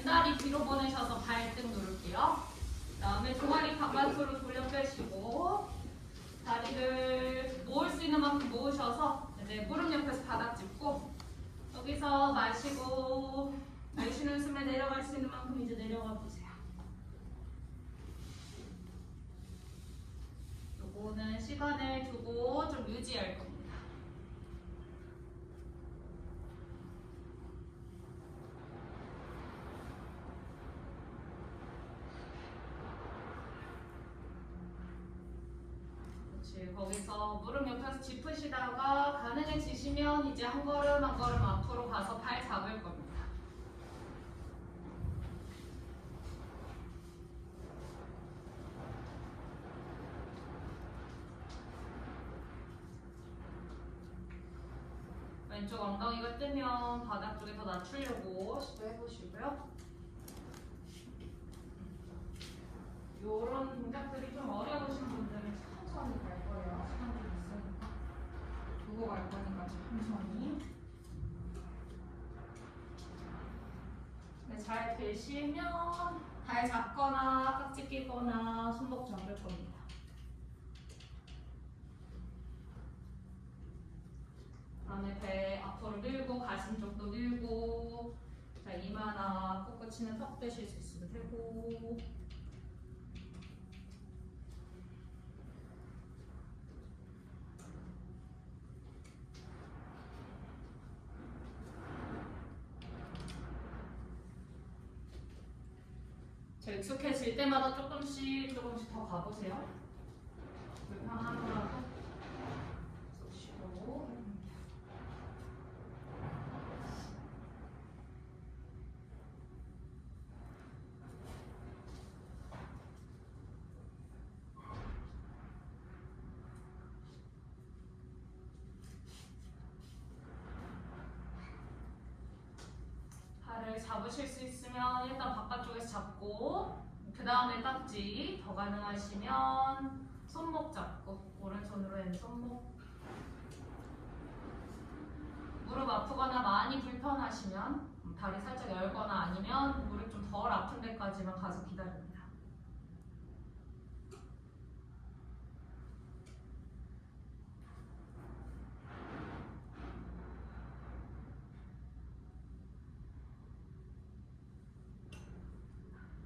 왼다리 뒤로 보내셔서 발등 누를게요. 그 다음에 종아리 바깥으로 돌려 빼시고 다리를 모을 수 있는 만큼 모으셔서 이제 무릎 옆에서 바닥 짚고 여기서 마시고 내쉬는 숨에 내려갈 수 있는 만큼 이제 내려가 보세요. 요거는 시간을 두고 좀 유지할 겁니다. 거기서 무릎 옆에서 짚으시다가 가능해지시면 이제 한 걸음 한 걸음 앞으로 가서 발 잡을 겁니다. 왼쪽 엉덩이가 뜨면 바닥 쪽에 더 낮추려고 시도해보시고요. 이런 동작들이 좀 어려우신 분들은 천천히 갈 거예요. 시간 좀 있으니까. 두고 갈 거니까 천천히. 네, 잘 되시면 발 잡거나 깍지 끼거나 손목 잡을 겁니다. 다음에 배 앞으로 밀고 가슴 쪽도 밀고 자, 이마나 솟구치는 턱 되실 수 있으면 되고 자, 익숙해질 때마다 조금씩 더 가보세요. 불편하더라도 쉬고 발을 잡으실 수 있으면 일단 바깥쪽에서 잡고 그 다음에 깍지 더 가능하시면 손목 잡고 오른손으로 왼손목 무릎 아프거나 많이 불편하시면 다리 살짝 열거나 아니면 무릎 좀 덜 아픈 데까지만 가서 기다립니다.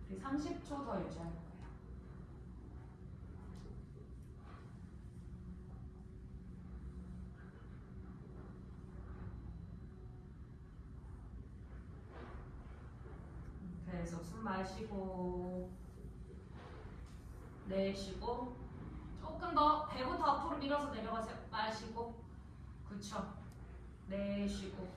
우리 30초 더 유지할 거예요. 계속 숨 마시고 내쉬고 조금 더 배부터 앞으로 밀어서 내려가세요. 마시고 그쵸. 내쉬고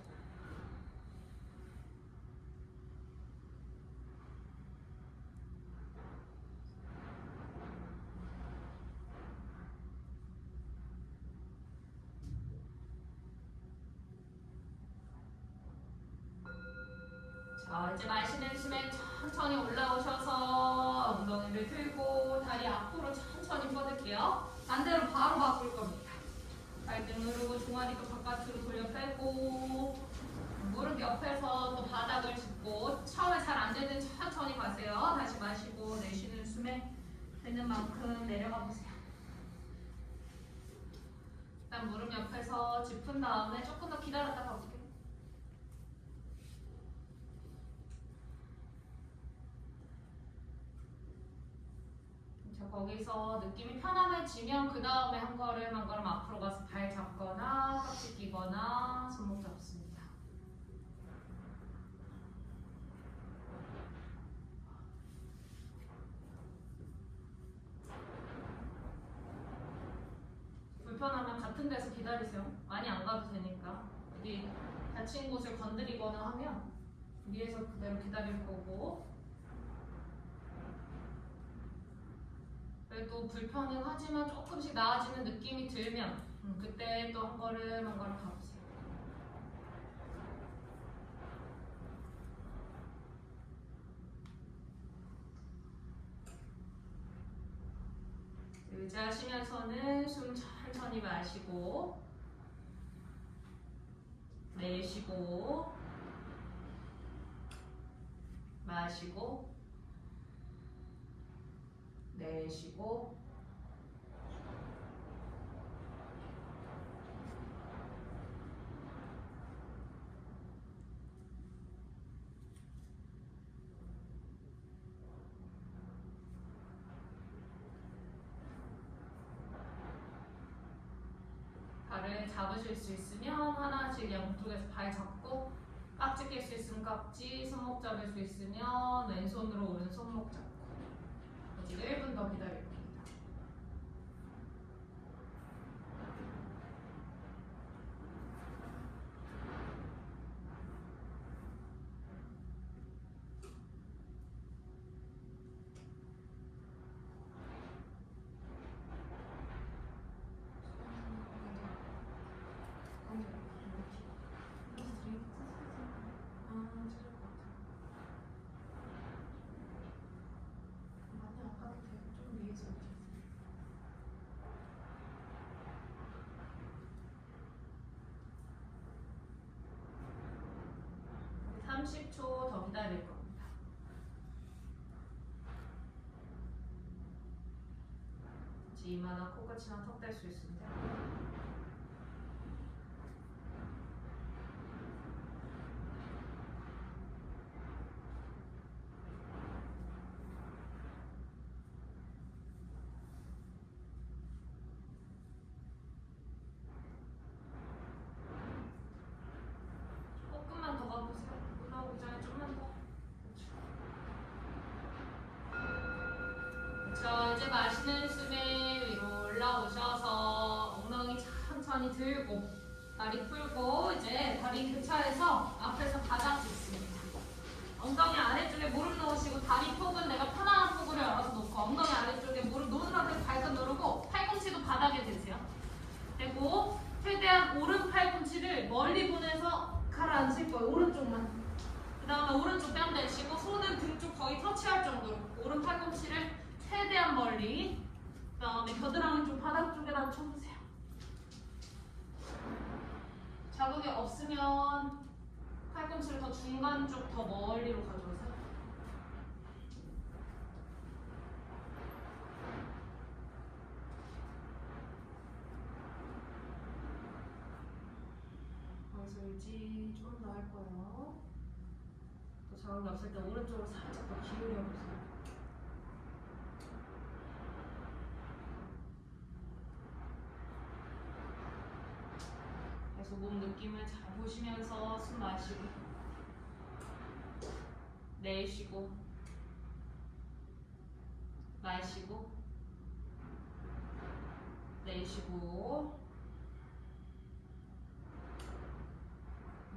자, 이제 마시는 숨에 천천히 올라오셔서 엉덩이를 들고 다리 앞으로 천천히 뻗을게요. 반대로 바로 바꿀 겁니다. 발등 누르고 종아리도 바깥으로 돌려 빼고 무릎 옆에서 또 바닥을 짚고 처음에 잘 안 되는 천천히 가세요. 다시 마시고 내쉬는 숨에 되는 만큼 내려가 보세요. 일단 무릎 옆에서 짚은 다음에 조금 더 기다렸다 가볼게요. 자, 거기서 느낌이 편안해지면 그 다음에 한 걸음 한 걸음 앞으로 가서 발 잡거나 깍지 끼거나 손목 잡습니다. 불편하면 같은 데서 기다리세요. 많이 안 가도 되니까. 어디 다친 곳을 건드리거나 하면 위에서 그대로 기다릴 거고 그래도 불편은 하지만 조금씩 나아지는 느낌이 들면 그때 또 한 걸음 한 걸음 가보세요. 유지하시면서는 숨 천천히 마시고 내쉬고 마시고 내쉬고 발을 잡으실 수 있으면 하나씩 양쪽에서 발 잡고 깍지 낄 수 있으면 깍지, 손목 잡을 수 있으면 왼손으로 오른 손목 잡고 아직 1분 더 기다릴 겁니다. 한 30초 더 기다릴 겁니다. 이마나 코끝이나 턱 댈 수 있습니다. 조금만 더 가보세요. 올라오기 전에 좀만 더. 그렇죠. 이제 마시는 숨에 위로 올라오셔서 엉덩이 천천히 들고 다리 풀고 이제 다리 교차해서 앞에서 바닥 짚습니다. 엉덩이 아래쪽에 무릎 놓으시고 다리 폭은 내가 편안한 폭으로 열어서 놓고 엉덩이 아래쪽에 무릎 놓은 상태에서 발끝 누르고 팔꿈치도 바닥에 대세요. 그리고 최대한 오른 팔꿈치를 멀리 보내서 가라앉힐 거예요. 오른쪽만. 그 다음에 오른쪽 뺨 대시고 손은 등 쪽 거의 터치할 정도로 오른 팔꿈치를 최대한 멀리 그 다음에 겨드랑이 쪽 바닥 쪽에다 앉혀보세요. 자극이 없으면 팔꿈치를 더 중간 쪽 더 멀리로 가져오세요. 거기서 유지 좀 더 할 거예요. 또 자극이 없을 때 오른쪽으로 살짝 더 기울여 보세요. 그래서 몸 느낌을 잘 보시면서 숨 마시고 내쉬고 마시고 내쉬고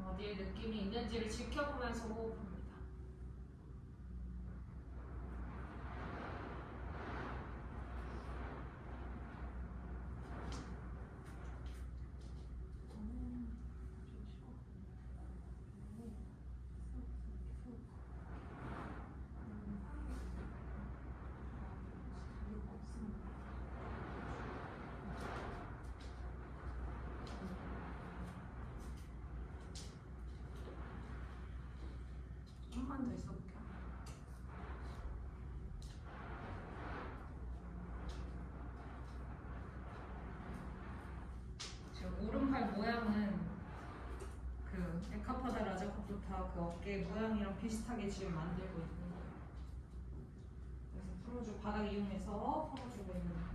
어디에 느낌이 있는지를 지켜보면서 호흡합니다. 좀만 더 있어볼게요. 지금 오른팔 모양은 그 에카파다 라자코프타 그 어깨 모양이랑 비슷하게 지금 만들고 있는 거예요. 그래서 풀어주고 바닥 이용해서 풀어주고 있는 거예요.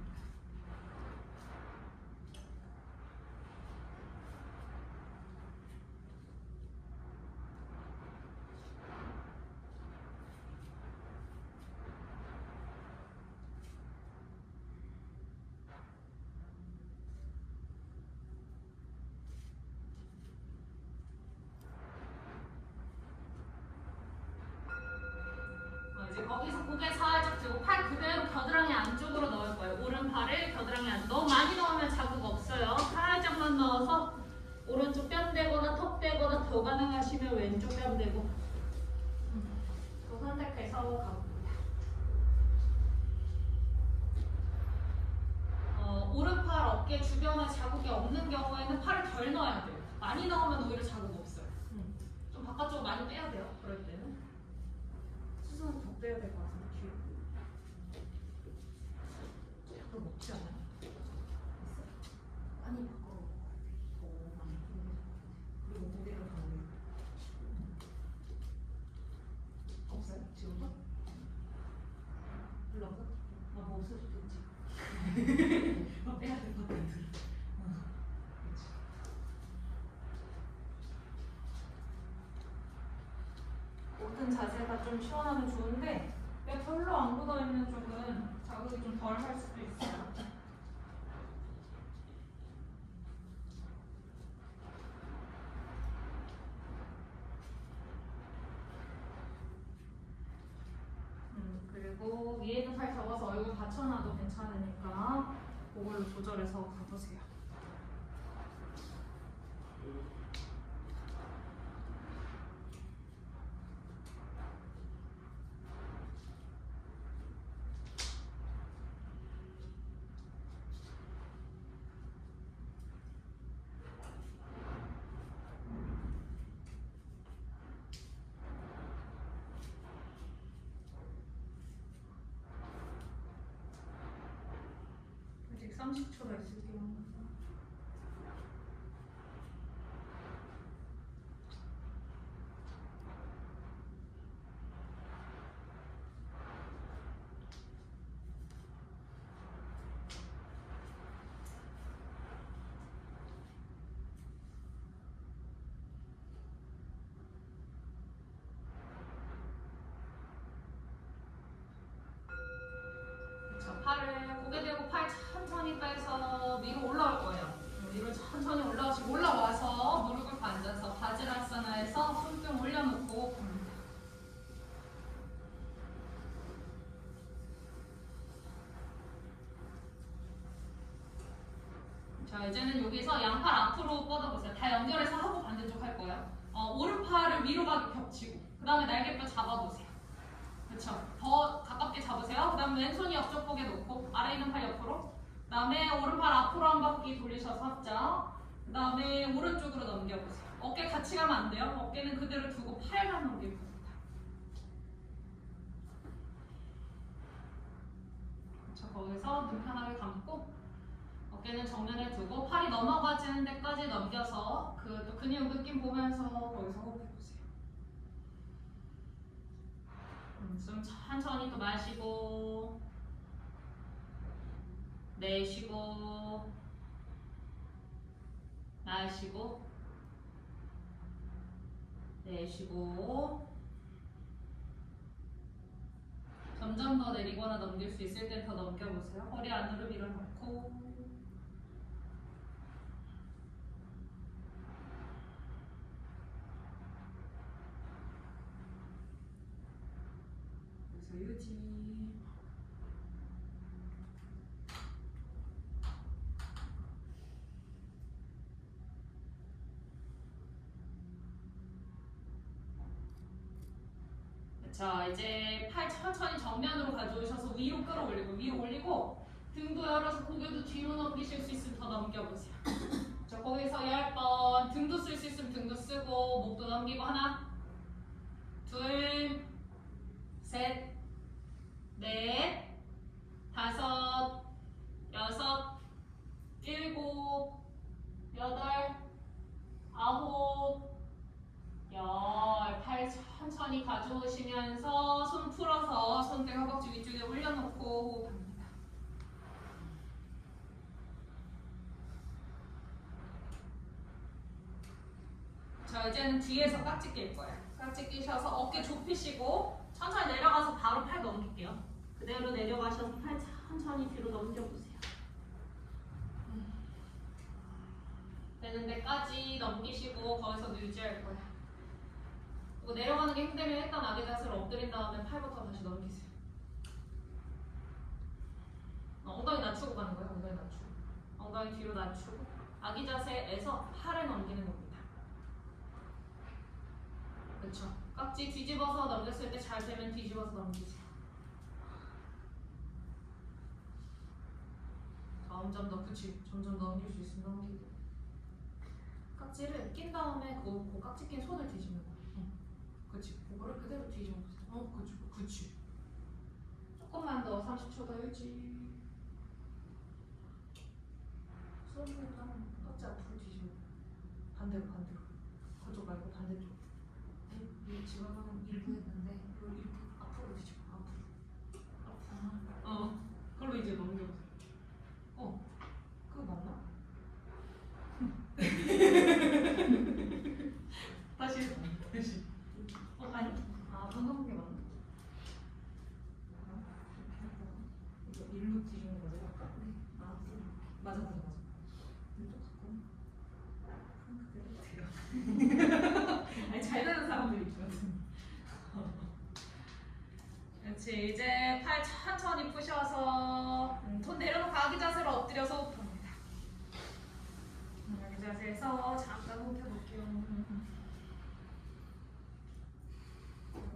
이제 거기서 고개 살짝 들고 팔 그대로 겨드랑이 안쪽으로 넣을 거예요. 오른팔을 겨드랑이 안 너무 많이 넣으면 자극 없어요. 살짝만 넣어서 오른쪽 뺨 대거나 턱 대거나 더 가능하시면 왼쪽 뺨 대고 또 선택해서 가봅니다. 오른팔 어깨 주변에 자극이 없는 경우에는 팔을 덜 넣어야 돼요. 많이 넣으면 오히려 자극 없어요. 좀 바깥쪽으로 많이 빼야 돼요. 그럴 때는. 떼야 될 것 같은데 뒤로. 약간 먹지 않아요? 있어? 많이 바꿔. 그리고 무게가 다르네. 없어요? 지금도? 별로 없어? 뭐 없을 수도 있지. 뭐 빼야 될 것 같아. 모든 자세가 좀 시원하면 좋은데 별로 안 굳어있는 쪽은 자극이 좀 덜 할 수도 있어요. 그리고 위에 있는 팔 접어서 얼굴 받쳐놔도 괜찮으니까 그걸로 조절해서 가보세요. 아직 30초가 있을게요. 자, 팔을 고개 들고 팔 천천히 빼서 위로 올라올 거예요. 위로 천천히 올라오시고 올라와서 무릎을 꿇고 앉아서 바지라사나에서 손등 올려놓고 봅니다. 자, 이제는 여기서 양팔 앞으로 뻗어보세요. 다 연결해서 하고 반대쪽 할 거예요. 오른팔을 위로 가게 겹치고 그 다음에 날개뼈 잡아보세요. 그렇죠. 더 가깝게 잡으세요. 그 다음 왼손이 옆쪽 보게 놓고 아래 있는 팔 옆으로. 그 다음에 오른팔 앞으로 한 바퀴 돌리셔서 합자. 그 다음에 오른쪽으로 넘겨보세요. 어깨 같이 가면 안 돼요. 어깨는 그대로 두고 팔만 넘길 겁니다. 그렇죠. 거기서 눈 편하게 감고 어깨는 정면에 두고 팔이 넘어가지는 데까지 넘겨서 그 또 근육 느낌 보면서 거기서 호흡해보세요. 숨 천천히 또 마시고 내쉬고 마시고 내쉬고 점점 더 내리거나 넘길 수 있을 땐 더 넘겨보세요. 허리 안으로 밀어넣고 여기서 유지. 자, 이제 팔 천천히 정면으로 가져오셔서 위로 끌어올리고 등도 열어서 고개도 뒤로 넘기실 수 있으면 더 넘겨보세요. 자, 거기서 10번 등도 쓸 수 있으면 등도 쓰고 목도 넘기고 하나 둘 셋 넷 다섯 여섯 일곱 여덟 아홉 열. 팔 천천히 가져오시면서 손 풀어서 손등 허벅지 위쪽에 올려놓고 호흡합니다. 자, 이제는 뒤에서 깍지 낄 거예요. 깍지 끼셔서 어깨 좁히시고 천천히 내려가서 바로 팔 넘길게요. 그대로 내려가셔서 팔 천천히 뒤로 넘겨보세요. 되는 데까지 넘기시고 거기서 유지할 거예요. 그리고 내려가는 게 힘들면 일단 아기 자세로 엎드린 다음에 팔부터 다시 넘기세요. 엉덩이 낮추고 가는 거예요. 엉덩이 낮추고. 엉덩이 뒤로 낮추고 아기 자세에서 팔을 넘기는 겁니다. 그렇죠. 깍지 뒤집어서 넘겼을 때 잘 되면 뒤집어서 넘기세요. 점점 더 점점 넘길 수 있으면 넘기고 깍지를 낀 다음에 그 깍지 낀 손을 뒤집는 거예요. 그치. 그거를 그대로 뒤집어보세요. 그치. 조금만 더 30초 더 유지. 수업이랑 깍지 앞으로 뒤집어. 반대로. 그쪽 말고 반대쪽. 지금 한 1부 했는데 이걸 이렇게 앞으로 뒤집어. 앞으로. 그걸로 이제 넘겨보세요. 그거 맞나? 다시. 아니. 방금 게 맞나? 이거 일로 뒤집는 거죠? 네. 맞아. 이쪽 그대로 돼요. 아니 잘 되는 사람들이 있거든. 그렇지. 이제 팔 천천히 푸셔서 손 내려놓고 아기 자세로 엎드려서 호흡합니다. 아기 자세에서 잠깐 호흡해볼게요.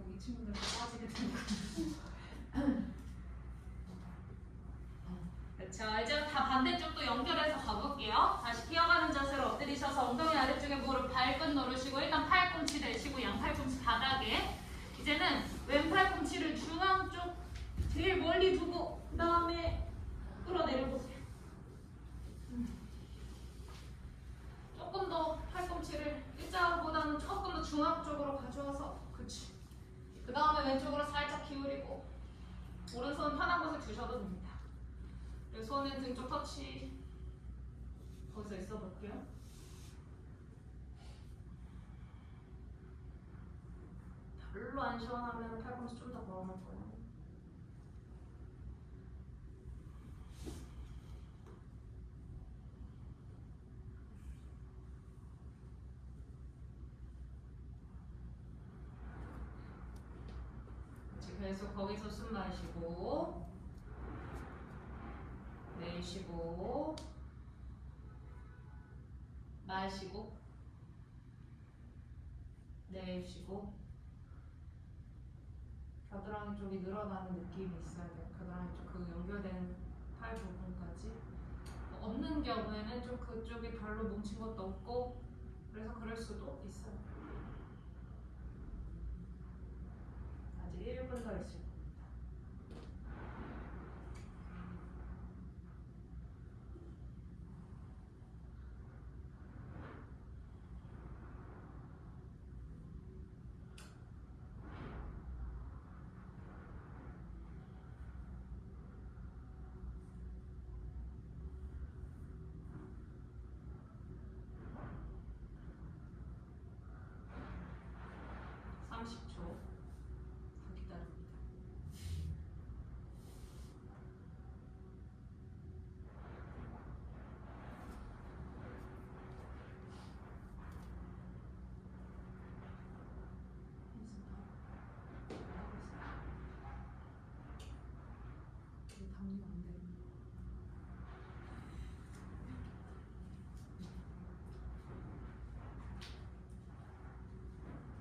이 친구들 빠지게 되는 그렇죠. 이제 다 반대쪽도 연결해서 가볼게요. 다시 기어가는 자세로 엎드리셔서 엉덩이 아래쪽에 무릎 발끝 누르시고 일단 팔꿈치 대시고 양팔꿈치 바닥에 이제는 왼팔꿈치를 중앙 쪽 제일 멀리 두고 그 다음에 끌어내려보세요. 조금 더 팔꿈치를 일자보다는 조금 더 중앙 쪽으로 가져와서 그렇지. 그 다음에 왼쪽으로 살짝 기울이고 오른손 편한 곳에 두셔도 됩니다. 그리고 손은 등 쪽 터치 거기서 있어 볼게요. 별로 안 시원하면 팔꿈치 좀 더 벌어놓을 거예요. 계속 거기서 숨 마시고 내쉬고 마시고 내쉬고 겨드랑이 쪽이 늘어나는 느낌이 있어야 돼요. 겨드랑이 쪽 그 연결된 팔 부분까지 없는 경우에는 좀 그쪽이 별로 뭉친 것도 없고 그래서 그럴 수도 있어요. 아직 1분 더 있을 겁니다.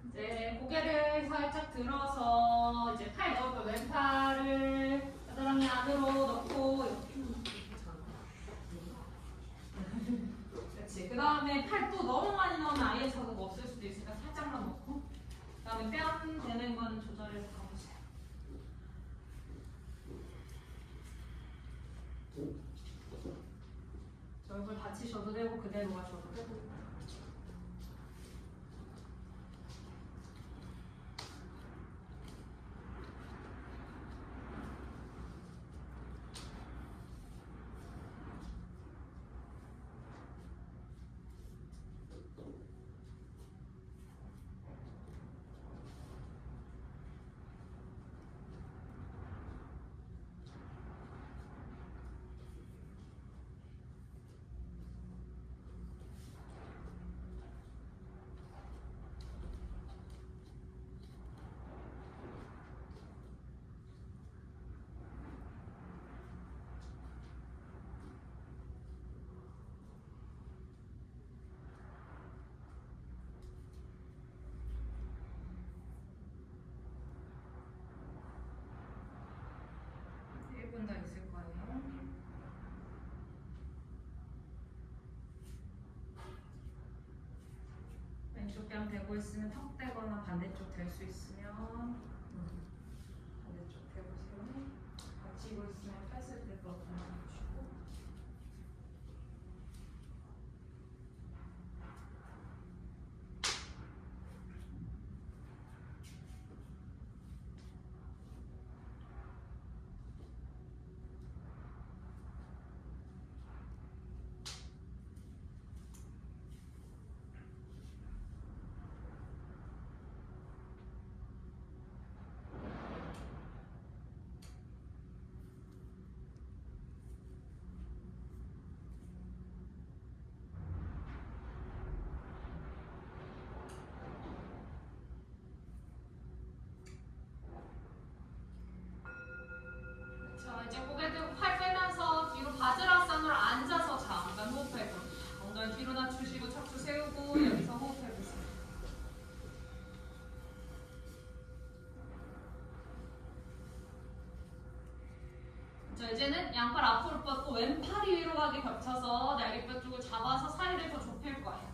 이제 고개를 살짝 들어서 이제 팔 넣고 왼팔을 겨드랑이 안으로 넣고 그렇지. 그 다음에 팔 또 너무 많이 넣으면 아예 자국 없을 수도 있으니까 살짝만 넣고 그 다음에 뺨 되는 건 조절해서 가보세요. 저 얼굴 다치셔도 되고 그대로 가셔도 되고 더 있을 거예요. 왼쪽 뺨 대고 있으면 턱 대거나 반대쪽 될 수 있으면 반대쪽 대보세요. 이제는 양팔 앞으로 뻗고 왼팔이 위로 가게 겹쳐서 날개뼈 쪽을 잡아서 사이를 더 좁힐 거예요.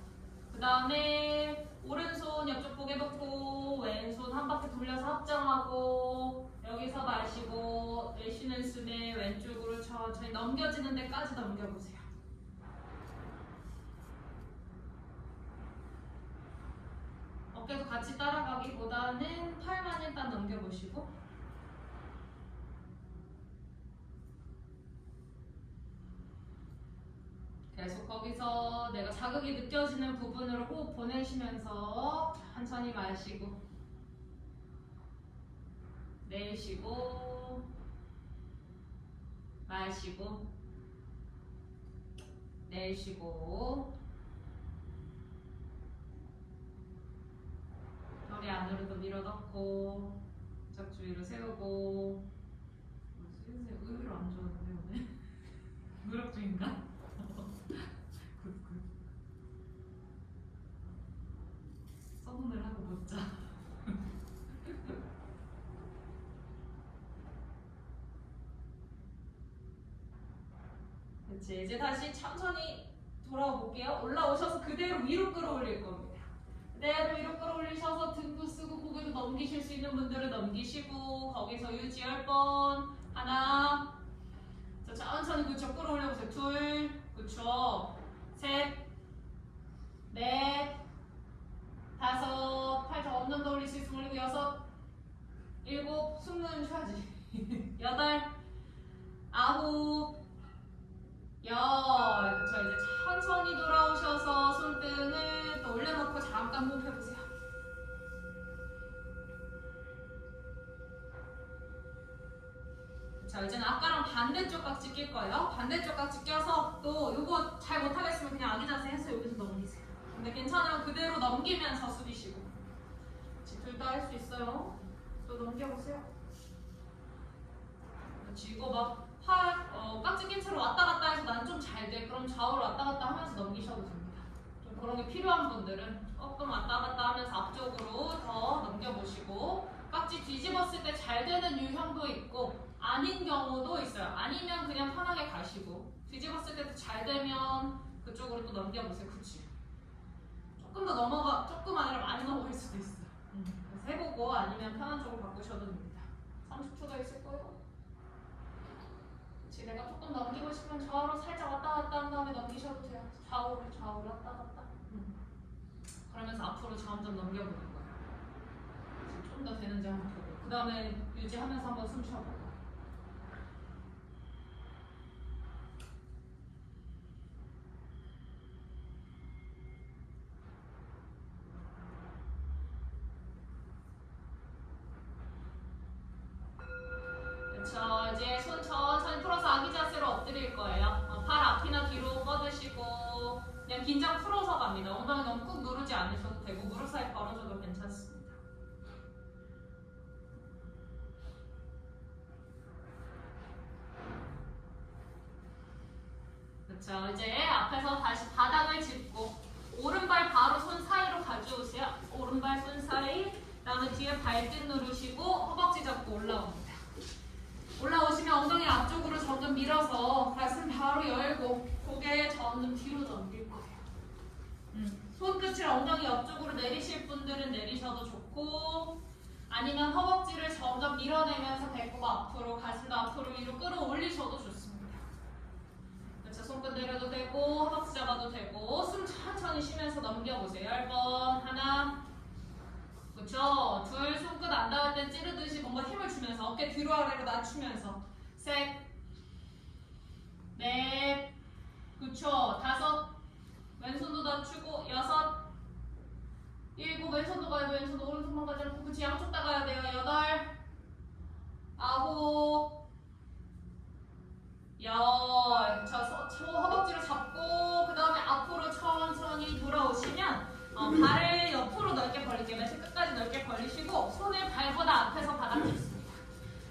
그 다음에 오른손 옆쪽 고개 놓고 왼손 한 바퀴 돌려서 합정하고 여기서 마시고 내쉬는 숨에 왼쪽으로 천천히 넘겨지는 데까지 넘겨보세요. 어깨도 같이 따라가기보다는 팔만 일단 넘겨보시고 계속 거기서 내가 자극이 느껴지는 부분으로 호흡 보내시면서 천천히 마시고 내쉬고 마시고 내쉬고 허리 안으로도 밀어넣고 척추 위로 세우고 의외로 안 좋은데 오늘? 무릎 중인가? 서문을 하고 보자. 그치, 이제 다시 천천히 돌아와 볼게요. 올라오셔서 그대로 위로 끌어올릴 겁니다. 그대로 위로 끌어올리셔서 등도 쓰고 고개도 넘기실 수 있는 분들은 넘기시고 거기서 유지 10번. 하나. 자, 천천히 그쵸 끌어올려보세요. 둘. 그쵸. 셋. 넷. 다섯. 팔 더 엉덩이 올릴 수 있으면 올리고 여섯. 일곱. 숨는 쉬어야지. 여덟. 아홉. 열. 그쵸. 이제 천천히 돌아오셔서 손등을 또 올려놓고 잠깐 호흡해보세요. 그쵸. 이제는 아까랑 반대쪽 각지 낄 거예요. 반대쪽 각지 껴서 또 요거 잘 못하겠으면 그냥 아기 자세 해서 여기서 넘기세요. 근데 괜찮으면 그대로 넘기면서 숙이시고. 둘 다 할 수 있어요. 또 넘겨보세요. 그렇지. 이거 막 깍지 낀 채로 왔다 갔다 해서 난 좀 잘 돼. 그럼 좌우로 왔다 갔다 하면서 넘기셔도 됩니다. 좀 그런 게 필요한 분들은 조금 왔다 갔다 하면서 앞쪽으로 더 넘겨보시고 깍지 뒤집었을 때 잘 되는 유형도 있고 아닌 경우도 있어요. 아니면 그냥 편하게 가시고 뒤집었을 때도 잘 되면 그쪽으로 또 넘겨보세요. 그치? 조금 더 조금 아니라 많이 넘어갈 수도 있어요. 그래서 해보고 아니면 편한 쪽으로 바꾸셔도 됩니다. 30초 더 있을 거예요. 그치, 내가 조금 넘기고 싶으면 좌우로 살짝 왔다 갔다 한 다음에 넘기셔도 돼요. 좌우로 왔다 갔다. 그러면서 앞으로 점점 넘겨보는 거예요. 좀 더 되는지 한번 보고 그 다음에 유지하면서 한번 숨 쉬어보고. 그쵸, 이제 손 천천히 풀어서 아기 자세로 엎드릴 거예요. 팔 앞이나 뒤로 뻗으시고 그냥 긴장 풀어서 갑니다. 엉덩이 너무 꾹 누르지 않으셔도 되고 무릎 사이 벌어져도 괜찮습니다. 그쵸, 이제 앞에서 다시 바닥을 짚고 오른발 바로 손 사이로 가져오세요. 오른발 손 사이, 그 다음에 뒤에 발등 누르시고 허벅지 잡고 올라옵니다. 올라오시면 엉덩이 앞쪽으로 점점 밀어서 가슴 바로 열고 고개 점점 뒤로 넘길 거예요. 손끝을 엉덩이 옆쪽으로 내리실 분들은 내리셔도 좋고 아니면 허벅지를 점점 밀어내면서 배꼽 앞으로 가슴도 앞으로 위로 끌어올리셔도 좋습니다. 그렇죠. 손끝 내려도 되고 허벅지 잡아도 되고 숨 천천히 쉬면서 넘겨보세요. 10번. 하나. 그쵸? 둘. 손끝 안 닿을 땐 찌르듯이 뭔가 힘을 주면서 어깨 뒤로 아래로 낮추면서 셋. 넷. 그쵸? 다섯. 왼손도 낮추고 여섯. 일곱. 왼손도 가야 돼. 왼손도 오른손만 가지 않고 그치? 양쪽 다 가야 돼요. 여덟. 아홉. 열. 자, 허벅지로 잡고 그 다음에 앞으로 천천히 돌아오시면 발을 옆으로 넓게 벌릴게요. 매트 끝까지 넓게 벌리시고 손을 발보다 앞에서 바닥 짚습니다.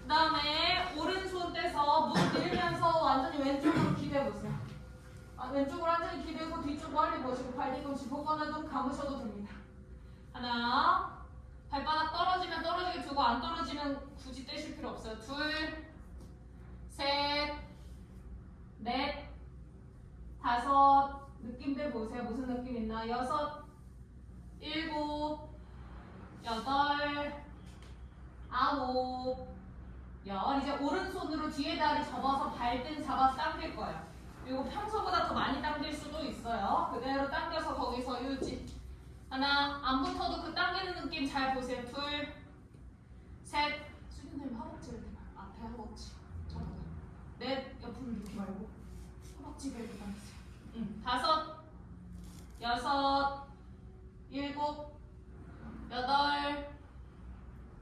그 다음에 오른손 떼서 무릎 밀면서 완전히 왼쪽으로 기대보세요. 왼쪽으로 완전히 기대고 뒤쪽 멀리 보시고 발 뒤꿈치 보거나 눈 감으셔도 됩니다. 하나. 발바닥 떨어지면 떨어지게 두고 안 떨어지면 굳이 떼실 필요 없어요. 둘. 셋, 넷, 다섯. 느낌들 보세요. 무슨 느낌 있나? 여섯, 일곱, 여덟, 아홉, 열. 이제 오른손으로 뒤에 다리 접어서 발등 잡아서 당길 거예요. 그리고 평소보다 더 많이 당길 수도 있어요. 그대로 당겨서 거기서 유지. 하나, 안 붙어도 그 당기는 느낌 잘 보세요. 둘, 셋. 수진님 허벅지를 이렇게 말고 앞에 허벅지. 저보다. 넷, 옆으로 이렇게 말고 허벅지 베고 당기세요. 다섯, 여섯, 일곱, 여덟,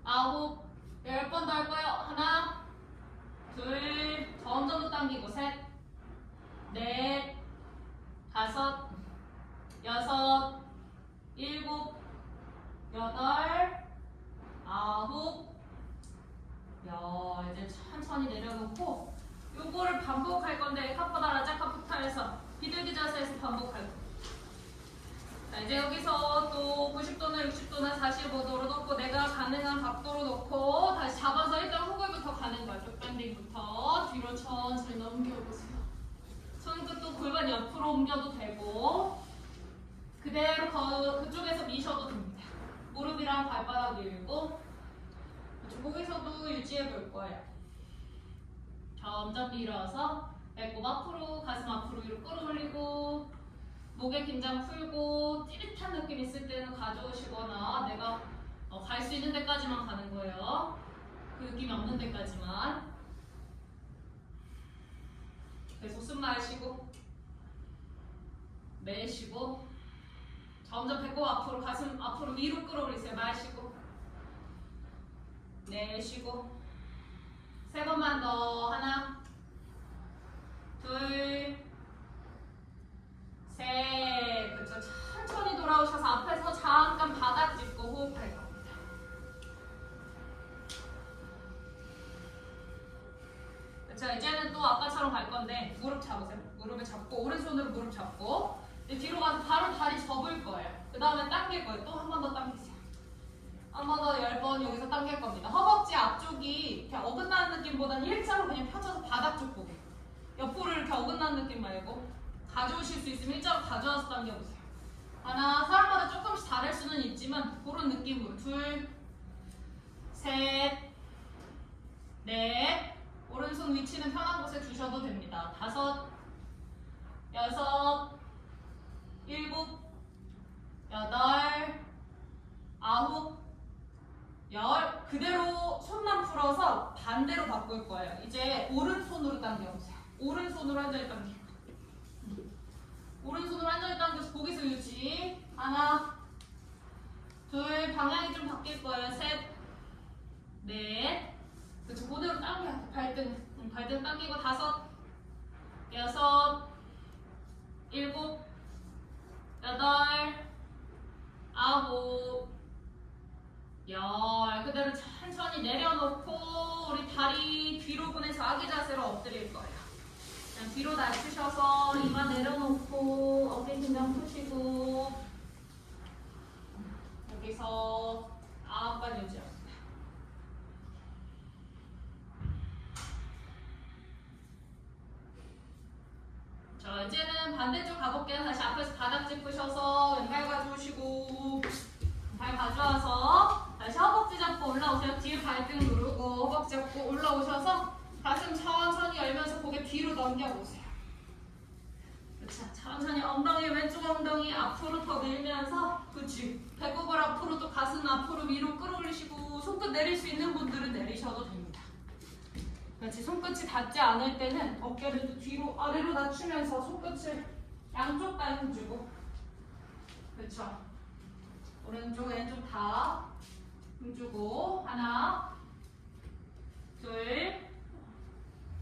아홉, 10번 더 할 거예요. 하나, 둘, 점점 더 당기고 셋, 넷, 다섯, 여섯, 일곱, 여덟, 아홉, 열. 이제 천천히 내려놓고 요거를 반복할 건데 카포나라 짝카푸타에서 비둘기 자세에서 반복할 거예요. 자, 이제 여기서 또 90도나 60도나 45도로 놓고 내가 가능한 각도로 놓고 다시 잡아서 일단 호글부터 가는 거야. 백밴딩부터 뒤로 천천히 넘겨보세요. 손끝도 골반 옆으로 옮겨도 되고 그대로 그쪽에서 미셔도 됩니다. 무릎이랑 발바닥 밀고 거기서도 유지해 볼 거예요. 점점 밀어서 배꼽 앞으로, 가슴 앞으로 위로 끌어올리고 목의 긴장 풀고 찌릿한 느낌 있을 때는 가져오시거나 내가 갈 수 있는 데까지만 가는 거예요. 그 느낌이 없는 데까지만. 계속 숨 마시고 내쉬고 점점 배꼽 앞으로, 가슴 앞으로 위로 끌어올리세요. 마시고 내쉬고 3번만 더. 하나, 둘, 셋. 그쵸. 천천히 돌아오셔서 앞에서 잠깐 바닥 짚고 호흡할 겁니다. 그쵸. 이제는 또 아까처럼 갈 건데 무릎 잡으세요. 무릎을 잡고 오른손으로 무릎 잡고 뒤로 가서 바로 다리 접을 거예요. 그 다음에 당길 거예요. 또 한 번 더 당기세요. 한 번 더 10번 여기서 당길 겁니다. 허벅지 앞쪽이 이렇게 어긋나는 느낌보다는 일자로 그냥 펴져서 바닥 쪽 보게. 옆으로 이렇게 어긋나는 느낌 말고 가져오실 수 있으면 일자로 가져와서 당겨보세요. 하나, 사람마다 조금씩 다를 수는 있지만 그런 느낌으로 둘, 셋, 넷. 오른손 위치는 편한 곳에 두셔도 됩니다. 다섯, 여섯, 일곱, 여덟, 아홉, 열. 그대로 손만 풀어서 반대로 바꿀 거예요. 이제 오른손으로 당겨보세요. 오른손으로 한 자리 당기고 오른손으로 한 자리 당겨서 거기서 유지. 하나, 둘. 방향이 좀 바뀔 거예요. 셋, 넷. 그쵸. 그대로 당겨요. 발등 당기고 다섯, 여섯, 일곱, 여덟, 아홉, 열. 그대로 천천히 내려놓고 우리 다리 뒤로 보내서 아기 자세로 엎드릴 거예요. 그냥 뒤로 낮추셔서 이마 내려놓고 어깨 긴장 푸시고 여기서 9번 유지합니다. 자, 이제는 반대쪽 가볼게요. 다시 앞에서 바닥 짚으셔서 왼발 가져오시고 발 가져와서 다시 허벅지 잡고 올라오세요. 뒤에 발등 누르고 허벅지 잡고 올라오셔서 가슴 천천히 열면서 고개 뒤로 넘겨보세요. 그렇죠. 천천히 엉덩이, 왼쪽 엉덩이 앞으로 더 밀면서 그치. 배꼽을 앞으로 또 가슴 앞으로 위로 끌어올리시고 손끝 내릴 수 있는 분들은 내리셔도 됩니다. 그렇지. 손끝이 닿지 않을 때는 어깨를 또 뒤로 아래로 낮추면서 손끝을 양쪽 다 힘주고 그렇죠. 오른쪽 왼쪽 다 힘주고 하나, 둘,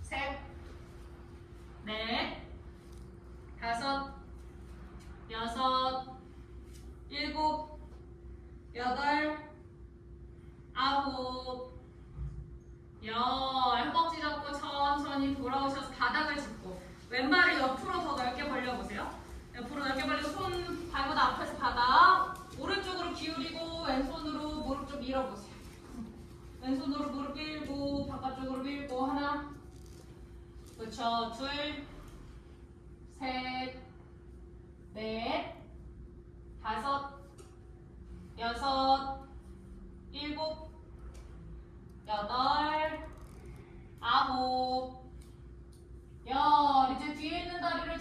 셋, 넷, 다섯, 여섯, 일곱, 여덟, 아홉, 열. 허벅지 잡고 천천히 돌아오셔서 바닥을 짚고 왼발을 옆으로 더 넓게 벌려보세요. 옆으로 넓게 벌리고 손 발보다 앞에서 바닥 오른쪽으로 기울이고 왼손으로 무릎 좀 밀어보세요. 왼손으로 무릎 밀고 바깥쪽으로 밀고 하나,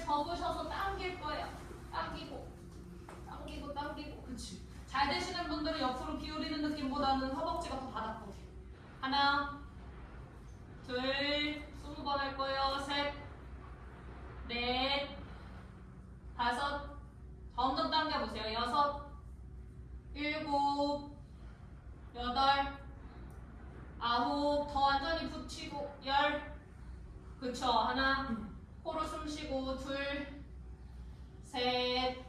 접으셔서 당길 거예요. 당기고 당기고 당기고. 그치. 잘 되시는 분들은 옆으로 기울이는 느낌보다는 허벅지가 더 바닥 보게. 하나 둘 20번 할 거예요. 셋 넷 다섯 점점 당겨보세요. 여섯 일곱 여덟 아홉 더 완전히 붙이고 열. 그쵸. 하나 코로 숨 쉬고 둘 셋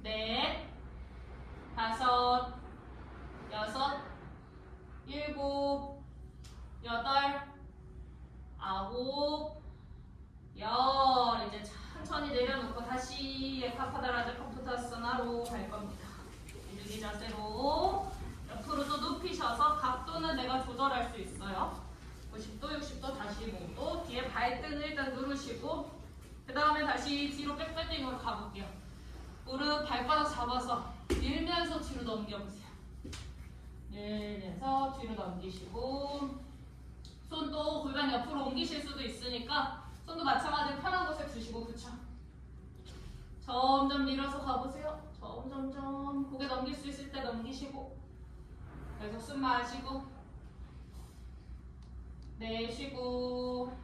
넷 다섯 여섯 일곱 여덟 아홉 열. 이제 천천히 내려놓고 다시 에카파다라자 컴퓨터스나로 갈 겁니다. 유리 자세로 옆으로 또 눕히셔서 각도는 내가 조절할 수 있어요. 50도, 60도, 다시 5도. 뒤에 발등을 일단 누르시고 그 다음에 다시 뒤로 백밴딩으로 가볼게요. 무릎 발바닥 잡아서 밀면서 뒤로 넘겨보세요. 밀면서 뒤로 넘기시고 손도 골반 옆으로 옮기실 수도 있으니까 손도 마찬가지로 편한 곳에 두시고. 그쵸? 점점 밀어서 가보세요. 점점점 고개 넘길 수 있을 때 넘기시고 계속 숨 마시고 내쉬고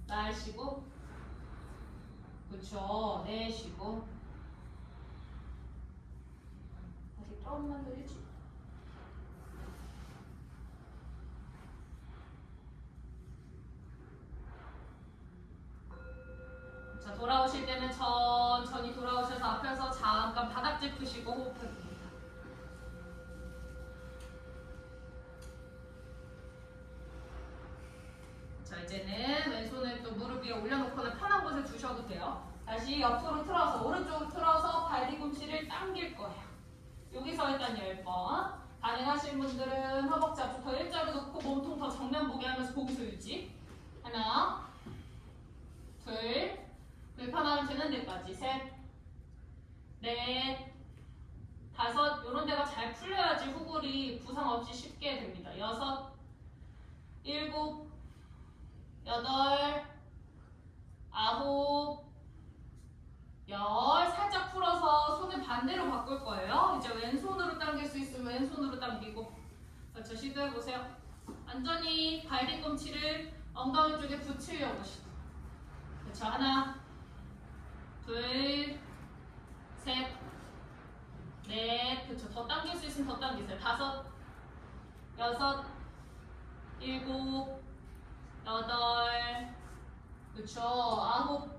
마시고. 그쵸. 내쉬고 다시 조금만 더 일찍. 자, 돌아오실 때는 천천히 돌아오셔서 앞에서 잠깐 바닥 짚으시고 호흡해줍니다. 자, 이제는 왼손을 또 무릎 위에 올려놓거나 편한 곳에 두셔도 돼요. 다시 옆으로 틀어서 오른쪽으로 틀어서 발 뒤꿈치를 당길 거예요. 여기서 일단 10번. 가능하신 분들은 허벅지 앞쪽 더 일자로 놓고 몸통 더 정면 보게 하면서 거기서 유지. 하나 둘 불편함 주는 데까지. 셋 넷 다섯. 요런 데가 잘 풀려야지 후굴이 부상 없이 쉽게 됩니다. 여섯 일곱 여덟 아홉 열. 살짝 풀어서 손을 반대로 바꿀 거예요. 이제 왼손으로 당길 수 있으면 왼손으로 당기고. 그렇죠. 시도해보세요. 완전히 발 뒤꿈치를 엉덩이 쪽에 붙이려고 시도. 그렇죠. 하나 둘 셋 넷. 그렇죠. 더 당길 수 있으면 더 당기세요. 다섯 여섯 일곱 여덟. 그쵸. 아홉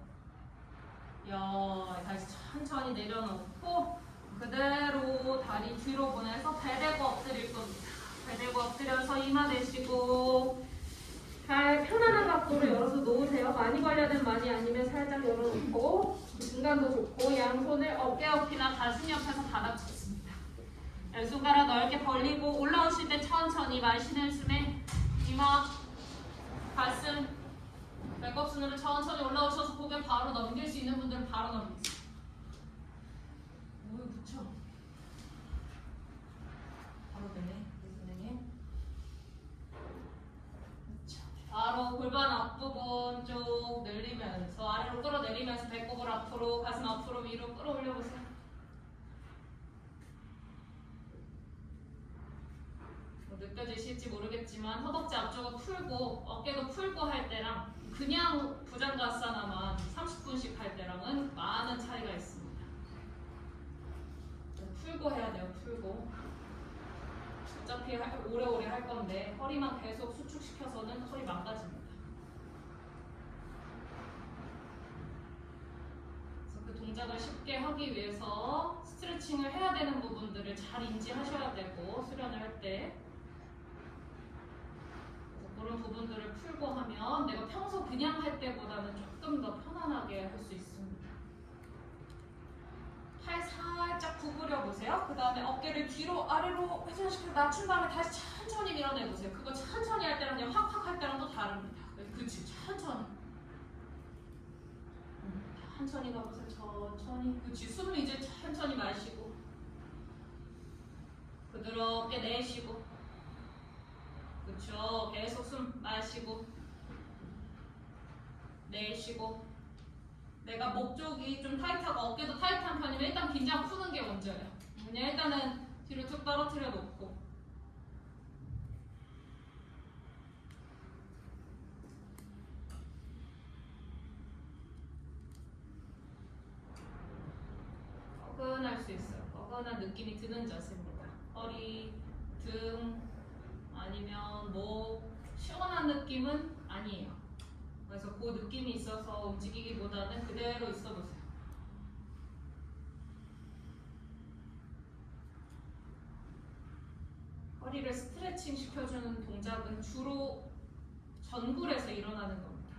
열. 다시 천천히 내려놓고 그대로 다리 뒤로 보내서 배 대고 엎드릴 겁니다. 배 대고 엎드려서 이마 내쉬고 발 편안한 각도로 열어서 놓으세요. 많이 벌려야 많이 아니면 살짝 열어놓고 중간도 좋고 양손을 어깨 옆이나 가슴 옆에서 받아쳤습니다. 손가락 넓게 벌리고 올라오실 때 천천히 마시는 숨에 이마 가슴 백업순으로 천천히 올라오셔서 고개 바로 넘길 수 있는 분들은 바로 넘기세요. 오, 그쵸? 바로 되네, 선생님. 그쵸. 바로 골반 앞부분 쭉 늘리면서 아래로 끌어내리면서 배꼽을 앞으로, 가슴 앞으로 위로 끌어올려보세요. 느껴지실지 모르겠지만 허벅지 앞쪽을 풀고 어깨도 풀고 할 때랑 그냥 부장가사나만 30분씩 할 때랑은 많은 차이가 있습니다. 풀고 해야 돼요. 풀고. 어차피 오래오래 할 건데 허리만 계속 수축시켜서는 허리 망가집니다. 그래서 그 동작을 쉽게 하기 위해서 스트레칭을 해야 되는 부분들을 잘 인지하셔야 되고 수련을 할 때 그런 부분들을 풀고 하면 내가 평소 그냥 할 때보다는 조금 더 편안하게 할 수 있습니다. 팔 살짝 구부려 보세요. 그 다음에 어깨를 뒤로 아래로 회전시켜서 낮춘 다음에 다시 천천히 밀어내 보세요. 그거 천천히 할 때랑 그냥 확확 할 때랑 또 다릅니다. 그치? 천천히. 천천히 가보세요. 천천히. 그치? 숨 이제 천천히 마시고 부드럽게 내쉬고. 그쵸. 계속 숨 마시고 내쉬고. 내가 목 쪽이 좀 타이트하고 어깨도 타이트한 편이면 일단 긴장 푸는 게 먼저예요. 그냥 일단은 뒤로 쭉 떨어뜨려 놓고. 뻐근할 수 있어요. 뻐근한 느낌이 드는 자세입니다. 허리, 등, 아니면 목, 시원한 느낌은 아니에요. 그래서 그 느낌이 있어서 움직이기보다는 그대로 있어 보세요. 허리를 스트레칭 시켜주는 동작은 주로 전굴에서 일어나는 겁니다.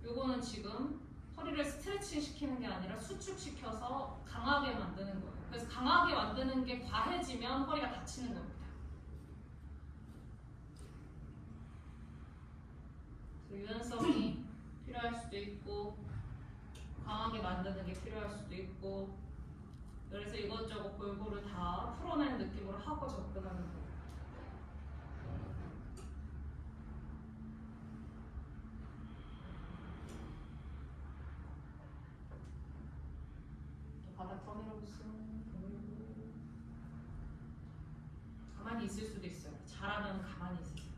요거는 지금 허리를 스트레칭 시키는 게 아니라 수축시켜서 강하게 만드는 거예요. 그래서 강하게 만드는 게 과해지면 허리가 다치는 겁니다. 유연성이 필요할 수도 있고 강하게 만드는 게 필요할 수도 있고, 그래서 이것저것 골고루 다 풀어내는 느낌으로 하고 접근하는 거예요. 바닥 터미러고 가만히 있을 수도 있어요. 잘하면 가만히 있으세요.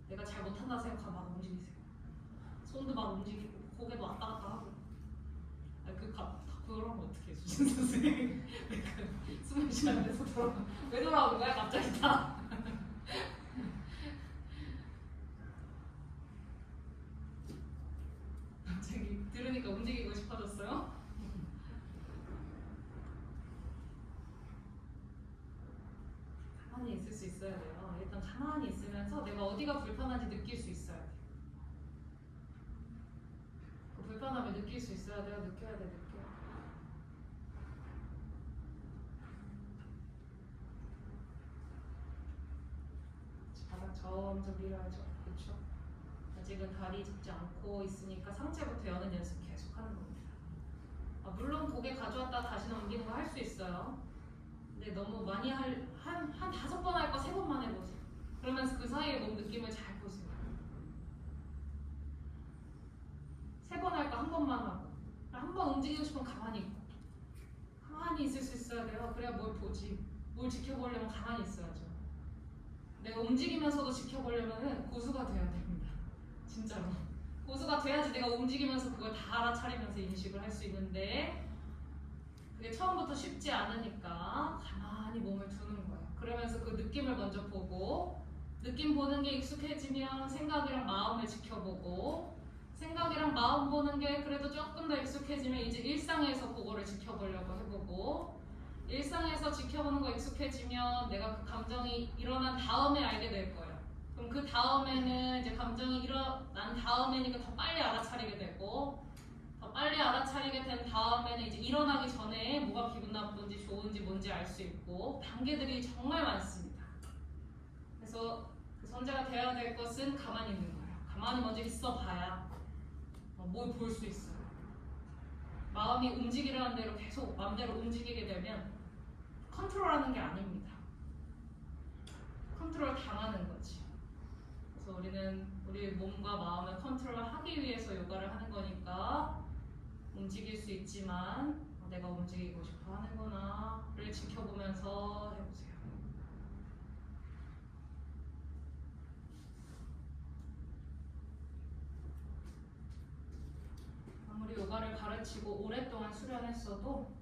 내가 잘 못한다 생각하면 막 움직이세요. 손도 막 움직이고 고개도 왔다 갔다 하고. 그러면 어떻게 해, 수진 선생님? 숨을 쉬는 데서 왜 돌아오는 거야 갑자기 다? 갑자기 들으니까 움직이고 싶어졌어요? 가만히 있을 수 있어야 돼요. 일단 가만히 있으면서 내가 어디가 불편한지 느낄 수 있어야 돼요. 그 불편함을 느낄 수 있어야 돼요. 느껴야 돼. 바닥 점점 밀어야죠. 그렇죠? 아직은 다리 잡지 않고 있으니까 상체부터 여는 연습 계속 하는 겁니다. 물론 고개 가져왔다 다시 넘기는 거 할 수 있어요. 근데 너무 많이 한 5번 할 거 3번만 해보세요. 그러면서 그 사이에 몸 느낌을 잘 보세요. 3번 할 거 1번만 하고, 한 번 움직이고 싶으면 가만히 있고. 가만히 있을 수 있어야 돼요. 그래야 뭘 보지. 뭘 지켜보려면 가만히 있어야죠. 내가 움직이면서도 지켜보려면 고수가 돼야 됩니다. 진짜로. 고수가 돼야지 내가 움직이면서 그걸 다 알아차리면서 인식을 할 수 있는데, 그게 처음부터 쉽지 않으니까 가만히 몸을 두는 거예요. 그러면서 그 느낌을 먼저 보고, 느낌 보는 게 익숙해지면 생각이랑 마음을 지켜보고, 생각이랑 마음 보는 게 그래도 조금 더 익숙해지면 이제 일상에서 그거를 지켜보려고 해보고, 일상에서 지켜보는 거 익숙해지면 내가 그 감정이 일어난 다음에 알게 될 거예요. 그럼 그 다음에는 이제 감정이 일어난 다음에니까 더 빨리 알아차리게 되고, 더 빨리 알아차리게 된 다음에는 이제 일어나기 전에 뭐가 기분 나쁜지 좋은지 뭔지 알 수 있고, 단계들이 정말 많습니다. 그래서 그 선재가 돼야 될 것은 가만히 있는 거예요. 가만히 먼저 있어 봐야 뭘 볼 수 있어요. 마음이 움직이려는 대로 계속 마음대로 움직이게 되면 컨트롤하는 게 아닙니다. 컨트롤 당하는 거지. 그래서 우리는 우리 몸과 마음을 컨트롤하기 위해서 요가를 하는 거니까 움직일 수 있지만 내가 움직이고 싶어 하는구나를 지켜보면서 해보세요. 아무리 요가를 가르치고 오랫동안 수련했어도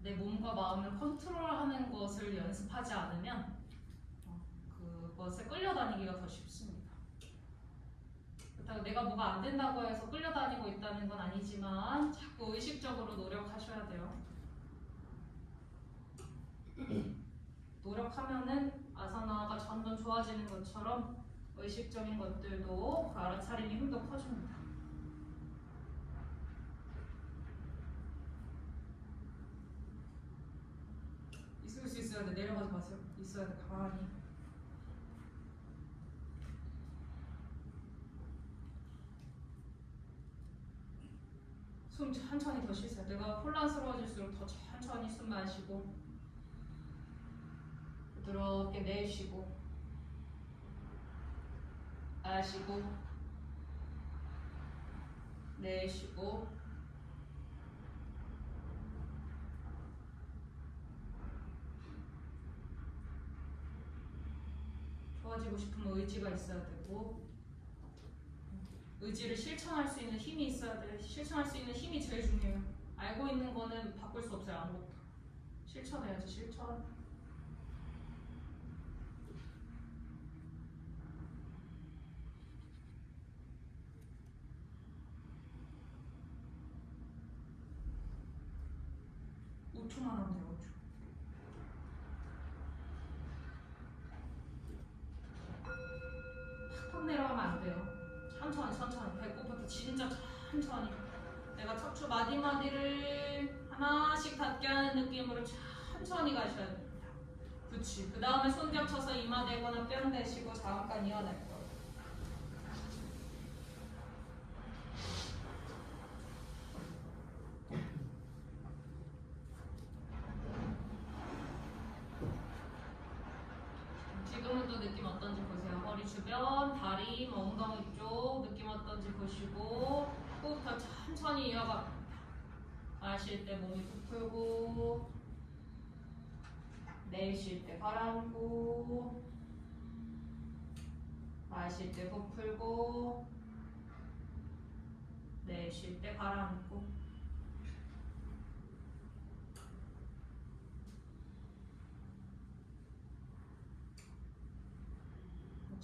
내 몸과 마음을 컨트롤하는 것을 연습하지 않으면 그것에 끌려다니기가 더 쉽습니다. 그렇다고 내가 뭐가 안 된다고 해서 끌려다니고 있다는 건 아니지만 자꾸 의식적으로 노력하셔야 돼요. 노력하면은 아사나가 점점 좋아지는 것처럼 의식적인 것들도 그 알아차리는 힘도 커집니다. 있을 수 있어야 돼. 내려가지 마세요. 있어야 돼. 가만히. 숨 천천히 더 쉬세요. 내가 혼란스러워질수록 더 천천히 숨 마시고 부드럽게 내쉬고 마시고 내쉬고 좋아지고 싶으면 의지가 있어야 되고 의지를 실천할 수 있는 힘이 있어야 돼. 실천할 수 있는 힘이 제일 중요해요. 알고 있는 거는 바꿀 수 없어요. 아무것도. 실천해야지. 실천. (5초만) 하면 돼요. 5초. 팍팍 내려가면 안 돼요. 천천히 배꼽부터 진짜 천천히 내가 척추 마디마디를 하나씩 닿게 하는 느낌으로 천천히 가셔야 됩니다. 그치. 그 다음에 손 겹쳐서 이마 대거나 뺨 대시고 잠깐 이어낼 거예요. 지금은 또 느낌 어떤지 보세요. 허리 주변, 다리, 엉덩이 쪽 느낌 어떤지 보시고 호흡부터 천천히 이어갑니다. 마실 때 몸이 푹 풀고 내쉴 때 가라앉고 마실 때 푹 풀고 내쉴 때 가라앉고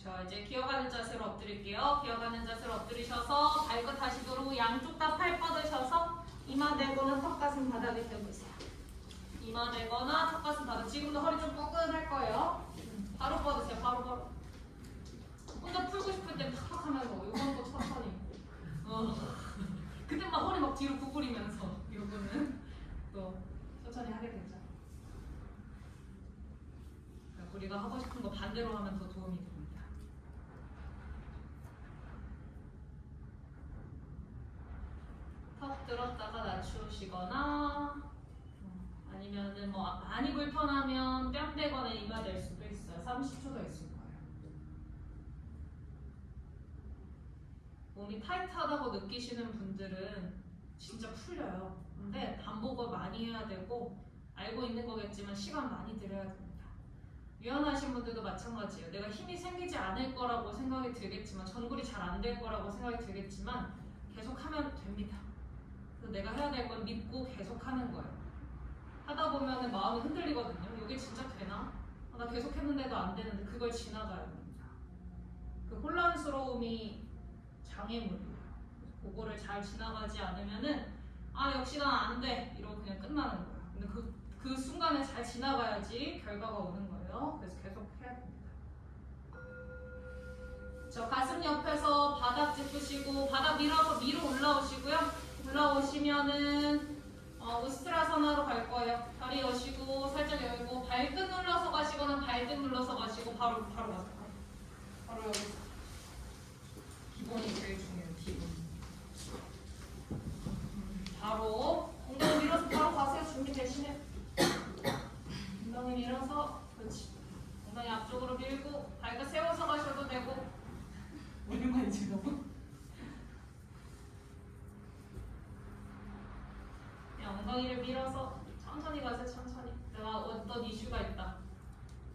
자, 이제 기어가는 자세로 엎드릴게요. 기어가는 자세로 엎드리셔서 발끝 다시 누르고 양쪽 다 팔 뻗으셔서 이마 대거나 턱가슴 바닥에 대보세요. 이마 대거나 턱가슴 바닥. 지금도 허리 좀 뻐근할 거예요. 바로 뻗으세요. 바로. 혼자 풀고 싶을 때 팍팍 하면서 이건 또 천천히. 그때 막 허리 막 뒤로 구부리면서 이거는 또 천천히 하게 되죠. 그러니까 우리가 하고 싶은 거 반대로 하면 더 도움이 됩니다. 턱 들었다가 낮추시거나 아니면은 뭐 많이 불편하면 뺨 대거나 이마 될 수도 있어요. 30초 더 있을 거예요. 몸이 타이트하다고 느끼시는 분들은 진짜 풀려요. 근데 반복을 많이 해야 되고 알고 있는 거겠지만 시간 많이 들여야 됩니다. 유연하신 분들도 마찬가지예요. 내가 힘이 생기지 않을 거라고 생각이 들겠지만 전굴이 잘 안 될 거라고 생각이 들겠지만 계속 하면 됩니다. 그래서 내가 해야 될 건 믿고 계속 하는 거예요. 하다 보면 마음이 흔들리거든요. 이게 진짜 되나? 나 계속 했는데도 안 되는데 그걸 지나가야 됩니다. 그 혼란스러움이 장애물이에요. 그거를 잘 지나가지 않으면은 역시 난 안 돼 이러고 그냥 끝나는 거예요. 근데 그 순간에 잘 지나가야지 결과가 오는 거예요. 그래서 계속 해야 됩니다. 저 가슴 옆에서 바닥 짚으시고 바닥 밀어서 위로 올라오시고요. 올라오시면은 우스트라사나로 갈 거예요. 다리 여시고 살짝 열고 발끝 눌러서 가시거나 발등 눌러서 가시고 바로 가세요. 바로 여기 기본이 제일 중요해요. 기본. 바로 엉덩이 밀어서 바로 가세요. 준비되시면 엉덩이 밀어서 그렇지. 엉덩이 앞쪽으로 밀고 발끝 세워서 가셔도 되고 오랜만에 지금 엉덩이를 밀어서 천천히 가세요. 천천히. 내가 어떤 이슈가 있다.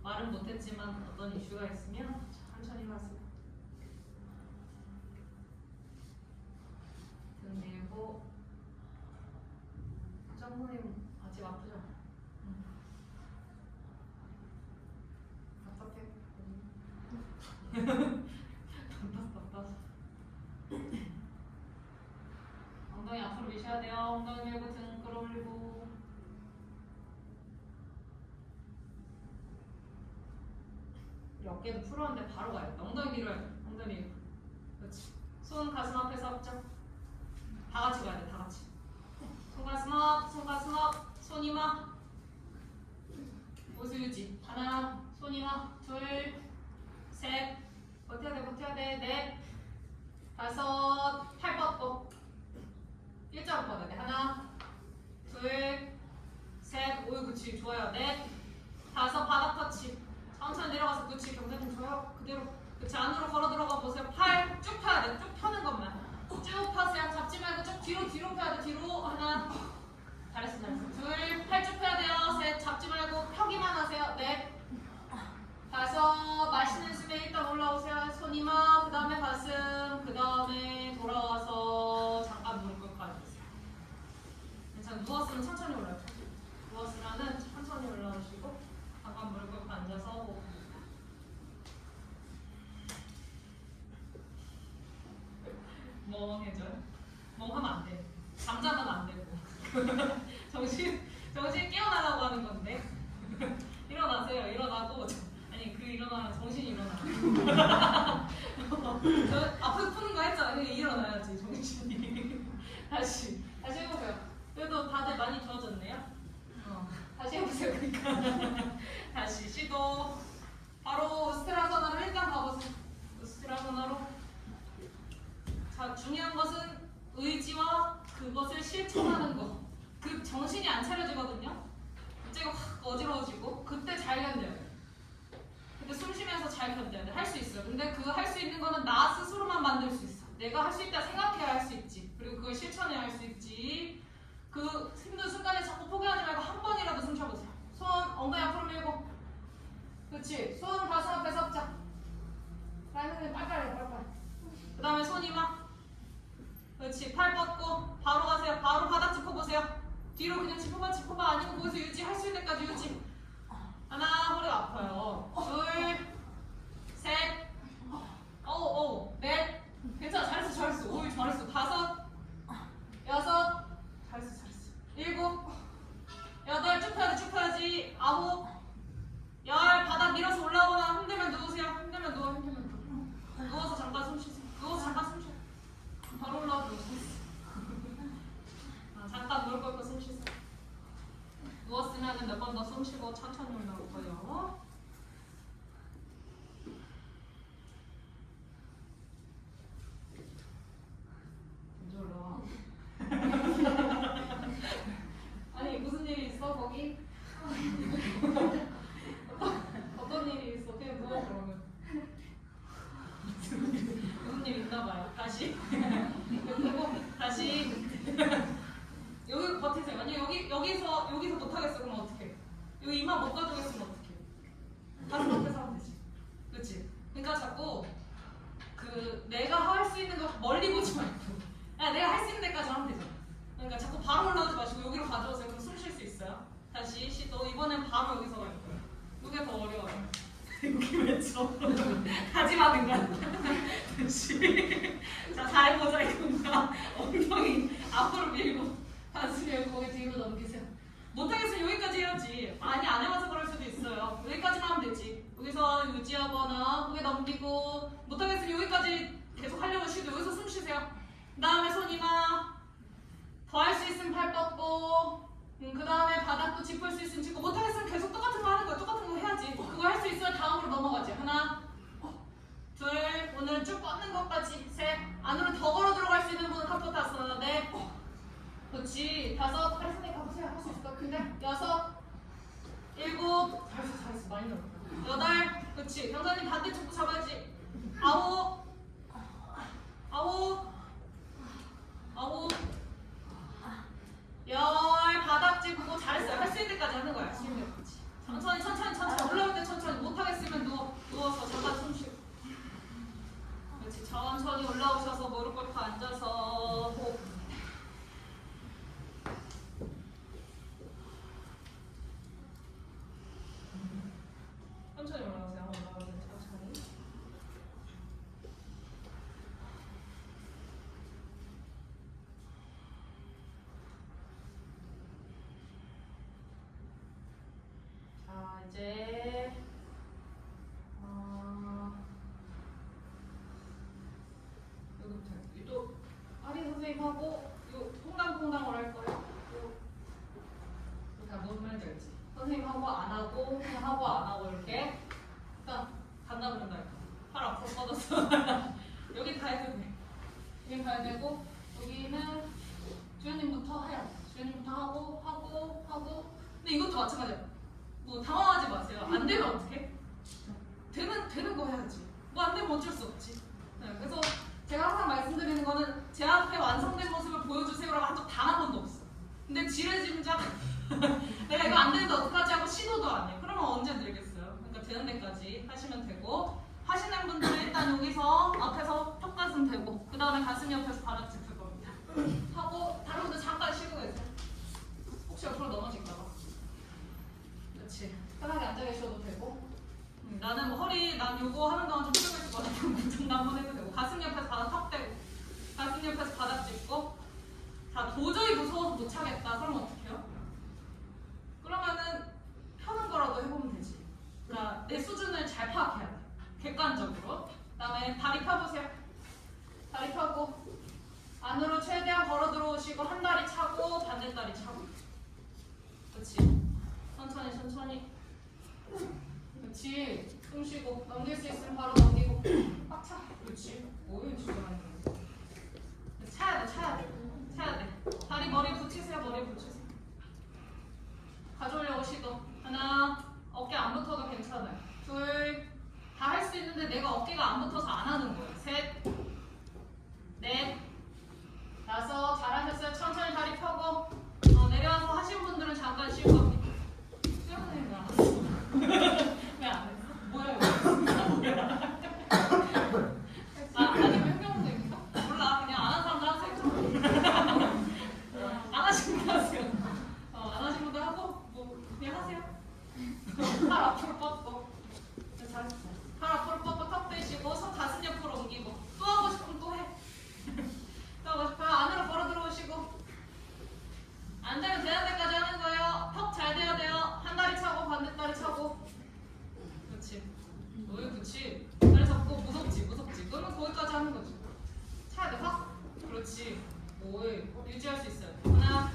말은 못했지만 어떤 이슈가 있으면 천천히 가세요. 등 밀고 장모님 아직 아프죠? 답답해. 답답. 엉덩이 앞으로 미셔야 돼요. 엉덩이 밀고 등 끌어올리고 우리 어깨도 풀었는데 바로 가요. 엉덩이 밀어야 돼. 엉덩이 밀고 그렇지. 손 가슴 앞에서 합죠. 다 같이 가야 돼. 다 같이. 손 가슴 앞, 손 가슴 앞, 손 이마 포즈 유지. 하나, 손 이마 둘, 셋 버텨야 돼. 넷, 다섯, 팔 뻗고 일자로 뻗어야 돼. 하나, 둘, 셋, 오, 그치, 좋아요. 넷, 다섯, 바닥 터치. 천천히 내려가서, 그치, 경사님 좋아요. 그대로, 그치, 안으로 걸어 들어가 보세요. 팔 쭉 펴야 돼. 쭉 펴는 것만. 쭉 펴세요. 잡지 말고 뒤로 펴야 돼. 뒤로. 하나. 잘했어. 둘. 팔 쭉 펴야 돼요. 셋. 잡지 말고 펴기만 하세요. 넷. 다섯. 마시는 숨에 일단 올라오세요. 손 이마. 그 다음에 가슴. 그 다음에 돌아와서 잠깐 무릎 꿇고 앉으세요. 괜찮아. 누웠으면 천천히 올라요. 누웠으면은 천천히 올라오시고 잠깐 무릎 꿇고 앉아서 호흡합니다. 멍해져요? 멍하면 안 돼. 잠자면 안 되고. 정신 깨어나라고 하는 건데. 일어나세요. 일어나고 아니 그 일어나면 정신이 일어나. 저 앞에서 푸는 거 했잖아. 그냥 일어나야지 정신이. 다시 해보세요. 그래도 다들 많이 좋아졌네요. 다시 해보세요. 그러니까 다시 시도. 바로 스트라서나로 일단 가보세요. 스트라서나로. 자, 중요한 것은 의지와 그것을 실천하는 거. 그 정신이 안 차려지거든요. 갑자기 확 어지러워지고 그때 잘 견뎌야 돼. 근데 숨 쉬면서 잘 견뎌야 돼. 할 수 있어요. 근데 그거 할 수 있는 거는 나 스스로만 만들 수 있어. 내가 할 수 있다 생각해야 할 수 있지. 그리고 그걸 실천해야 할 수 있지. 그 힘든 순간에 자꾸 포기하지 말고 한 번이라도 숨 쉬어보세요. 손 엉덩이 앞으로 밀고. 그렇지. 손 가슴 앞에 섭자. 라인은 빨빨해. 그 다음에 손 이마. 그렇지. 팔 뻗고 바로 가세요. 바로 바닥 짚어보세요. 뒤로 그냥 짚어봐. 아니면 거기서 유지할 수 있는 데까지 유지. 하나. 허리가 아파요. 둘. 셋. 넷. 괜찮아. 잘했어. 오이 잘했어. 다섯. 여섯. 잘했어. 일곱. 여덟. 쭉 펴야지. 아홉. 열. 바닥 밀어서 올라오거나 힘들면 누우세요. 힘들면 누워. 누워서 잠깐 숨 쉬세요. 바로 올라오고 잠깐 무릎 꿇고 숨 쉬세요. 누웠으면 몇 번 더 숨 쉬고 천천히 올라올 거예요. 언제 올라와? 아니 무슨 일이 있어 거기? 어떤 일이 있어? 그냥 누워 그러면. 무슨 일 있나 봐요. 다시. 여기 버티세요. 아니 여기서 못하겠어. 그럼 어떡해? 여기 이마 못 가져겠으면 어떡해? 가슴 앞에서 하면 되지. 그렇지? 그러니까 자꾸 그 내가 할 수 있는 거 멀리 보지 말고 그냥 내가 할 수 있는 데까지 하면 되잖아. 그러니까 자꾸 바로 올라오지 마시고 여기로 가져오세요. 그럼 숨 쉴 수 있어요. 다시 시도. 이번엔 바로 여기서 갈 거예요. 이게 더 어려워요. 여기 왼쪽 다짐하는 거야. 다시. 자, 잘해보자 이건가. 엉덩이 앞으로 밀고 가슴 여기 거기 뒤로 넘기세요. 못하겠으면 여기까지 해야지. 아니 안 해봐서 그럴 수도 있어요. 여기까지만 하면 되지. 여기서 유지하거나 고개 넘기고 못하겠으면 여기까지 계속 하려고 쉬고 여기서 숨 쉬세요. 그 다음에 손 이마. 더 할 수 있으면 팔 뻗고 그 다음에 바닥도 짚을 수 있으면 짚고 못하겠으면 계속 똑같은 거 하는 거야. 똑같은 거 해야지. 그거 할 수 있으면 다음으로 넘어가지. 하나 둘. 오늘은 쭉 뻗는 것까지. 셋. 안으로 더 걸어 들어갈 수 있는 분은 카포타스나. 넷. 그렇지. 다섯. 팔 가보세요. 할 수 있을 것 같은데. 여섯. 일곱. 잘했어. 많이 넣었다. 여덟. 그렇지. 병사님 반대쪽도 잡아야지. 아홉. 열. 바닥 짚고. 잘했어요. 할 수 있는 데까지 하는 거야. 천천히 올라올 때 천천히. 못하겠으면 누워서 잠깐 숨 쉬고. 그렇지. 천천히 올라오셔서 무릎 꿇고 앉아서 호흡. 천천히 올라오세요. 천천히. 자, 이제 여기부터 또 아리 선생님하고 요 퐁당퐁당을 할 거예요. 다 뭔 말인지 알지? 선생님하고 안 하고 그냥 하고 안 하고 이렇게 일단 간다 그런다 할까? 팔 앞으로 뻗었어. 여기 가야 돼. 여기 가야 되고 여기는 주연님부터 해요. 주연님부터 하고 근데 이것도 마찬가지야. 뭐 당황하지 마세요. 안 되면 어떡해? 되는 거 해야지. 뭐 안 되면 어쩔 수 없지. 네, 그래서 제가 항상 말씀드리는 거는 제 앞에 완성된 모습을 보여주세요. 다음에 가슴 옆에서 바닥 짚을 겁니다. 하고 다른 분들 잠깐 쉬고 계세요. 혹시 옆으로 넘어질까 봐. 그렇지. 편하게 앉아 계셔도 되고. 나는 뭐 허리, 난 요거 하는 동안 좀 풀고 있을 거니까 장난 한번 해도 되고. 가슴 옆에서 바닥 턱 대고. 가슴 옆에서 바닥 짚고. 자, 도저히 무서워서 못 차겠다. 그럼 어떡해요? 그러면은 펴는 거라도 해보면 되지. 그러니까 내 수준을 잘 파악해야 돼. 객관적으로. 그다음에 다리 펴보세요. 다리 펴고 안으로 최대한 걸어 들어오시고 한 다리 차고 반대 다리 차고. 그렇지. 천천히 천천히. 그렇지. 숨 쉬고 넘길 수 있으면 바로 넘기고 꽉 차. 그렇지. 오이 진짜 많이 넘겨. 차야 돼, 차야 돼, 차야 돼. 다리 머리 붙이세요, 머리 붙이세요. 가져오려고 시도. 하나, 어깨 안 붙어도 괜찮아요. 둘, 다 할 수 있는데 내가 어깨가 안 붙어서 안 하는 거예요. 셋, 넷, 다섯, 잘하셨어요. 천천히 다리 펴고 내려와서 하신 분들은 잠깐 쉴 겁니다. 수영선생님 왜안 했어? 왜 안 했어? 뭐야 이거? 아니면 현경선생님인가? 몰라. 그냥 안 한 사람들 하세요. 안 하신 분들 하세요. 안 하신 분들 하고 뭐 그냥 하세요. 팔 앞으로 뻗고. 잘했어. 팔 앞으로 뻗고 턱 대시고 손 가슴 옆으로 옮기고. 또 하고 싶으면 또 해. 또 하고 싶어요. 안으로 걸어 들어오시고. 안 되면 되는 데까지 하는 거예요. 턱 잘 대야 돼요. 한 다리 차고 반대 다리 차고. 그렇지. 왜 그렇지? 다리 잡고 무섭지 무섭지. 그러면 거기까지 하는 거지. 차야 돼 확. 그렇지. 오이 유지할 수 있어요. 하나,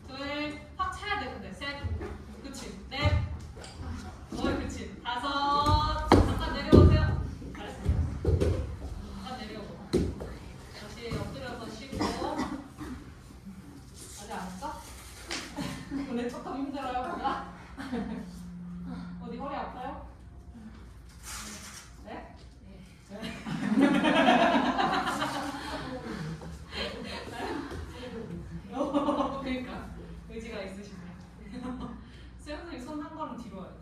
둘, 확 차야 돼. 근데 셋, 그렇지. 넷, 오이 그렇지. 다섯. 잠깐 내려오세요. 잘했어요. 잠깐 내려오고. 다시 엎드려서 쉬고. 아직 안 했어? 근데 조금 힘들어요, 뭐야? 어디 허리 아파요? 네? 네. 그러니까 의지가 있으시네요. 수영선생님 손 한 걸음 뒤로 와야 돼.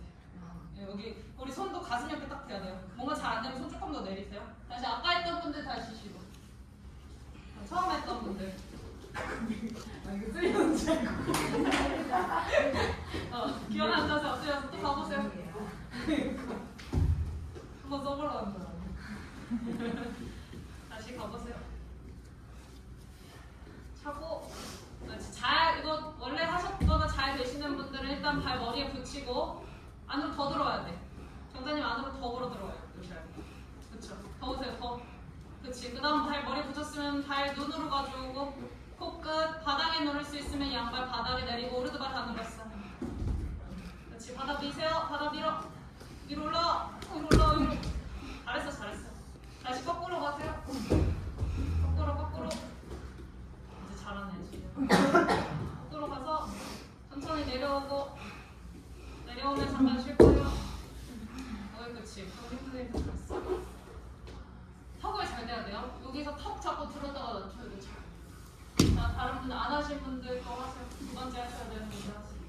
여기 우리 손도 가슴 옆에 딱 대야 돼요. 뭔가 잘 안 되면 손 조금 더 내리세요. 다시 아까 했던 분들 다시 쉬고. 처음 했던 분들. 이거 쓰리는 줄 알고. 기어난 자세 엎드려서 또 가보세요. 한번 써보러 간다. 다시 가보세요. 차고. 잘 이거 원래 하셨거나 잘 되시는 분들은 일단 발 머리에 붙이고 안으로 더 들어와야 돼. 정자님 안으로 더 걸어 들어와요. 그렇죠. 더 오세요. 더. 그렇지. 그다음 발 머리 붙였으면 발 눈으로 가져오고 코끝 바닥에 누를 수 있으면 양발 바닥에 내리고 오르드발 다 눌렀어. 그렇지. 바닥 미세요. 바닥 밀어. 위로 올라. 위로 올라. 위로. 잘했어. 잘했어. 다시 거꾸로 가세요. 거꾸로. 이제 잘하네 지금. 거꾸로 가서 천천히 내려오고 내려오면 잠깐 쉴 거예요. 그렇지. 힘들게 잘했어. 턱을 잘 대야 돼요. 여기서 턱 잡고 들었다가 낮춰야 돼. 자, 다른 분 안 하신 분들 거 하세요. 두 번째 하셔야 되는 분들 하세요.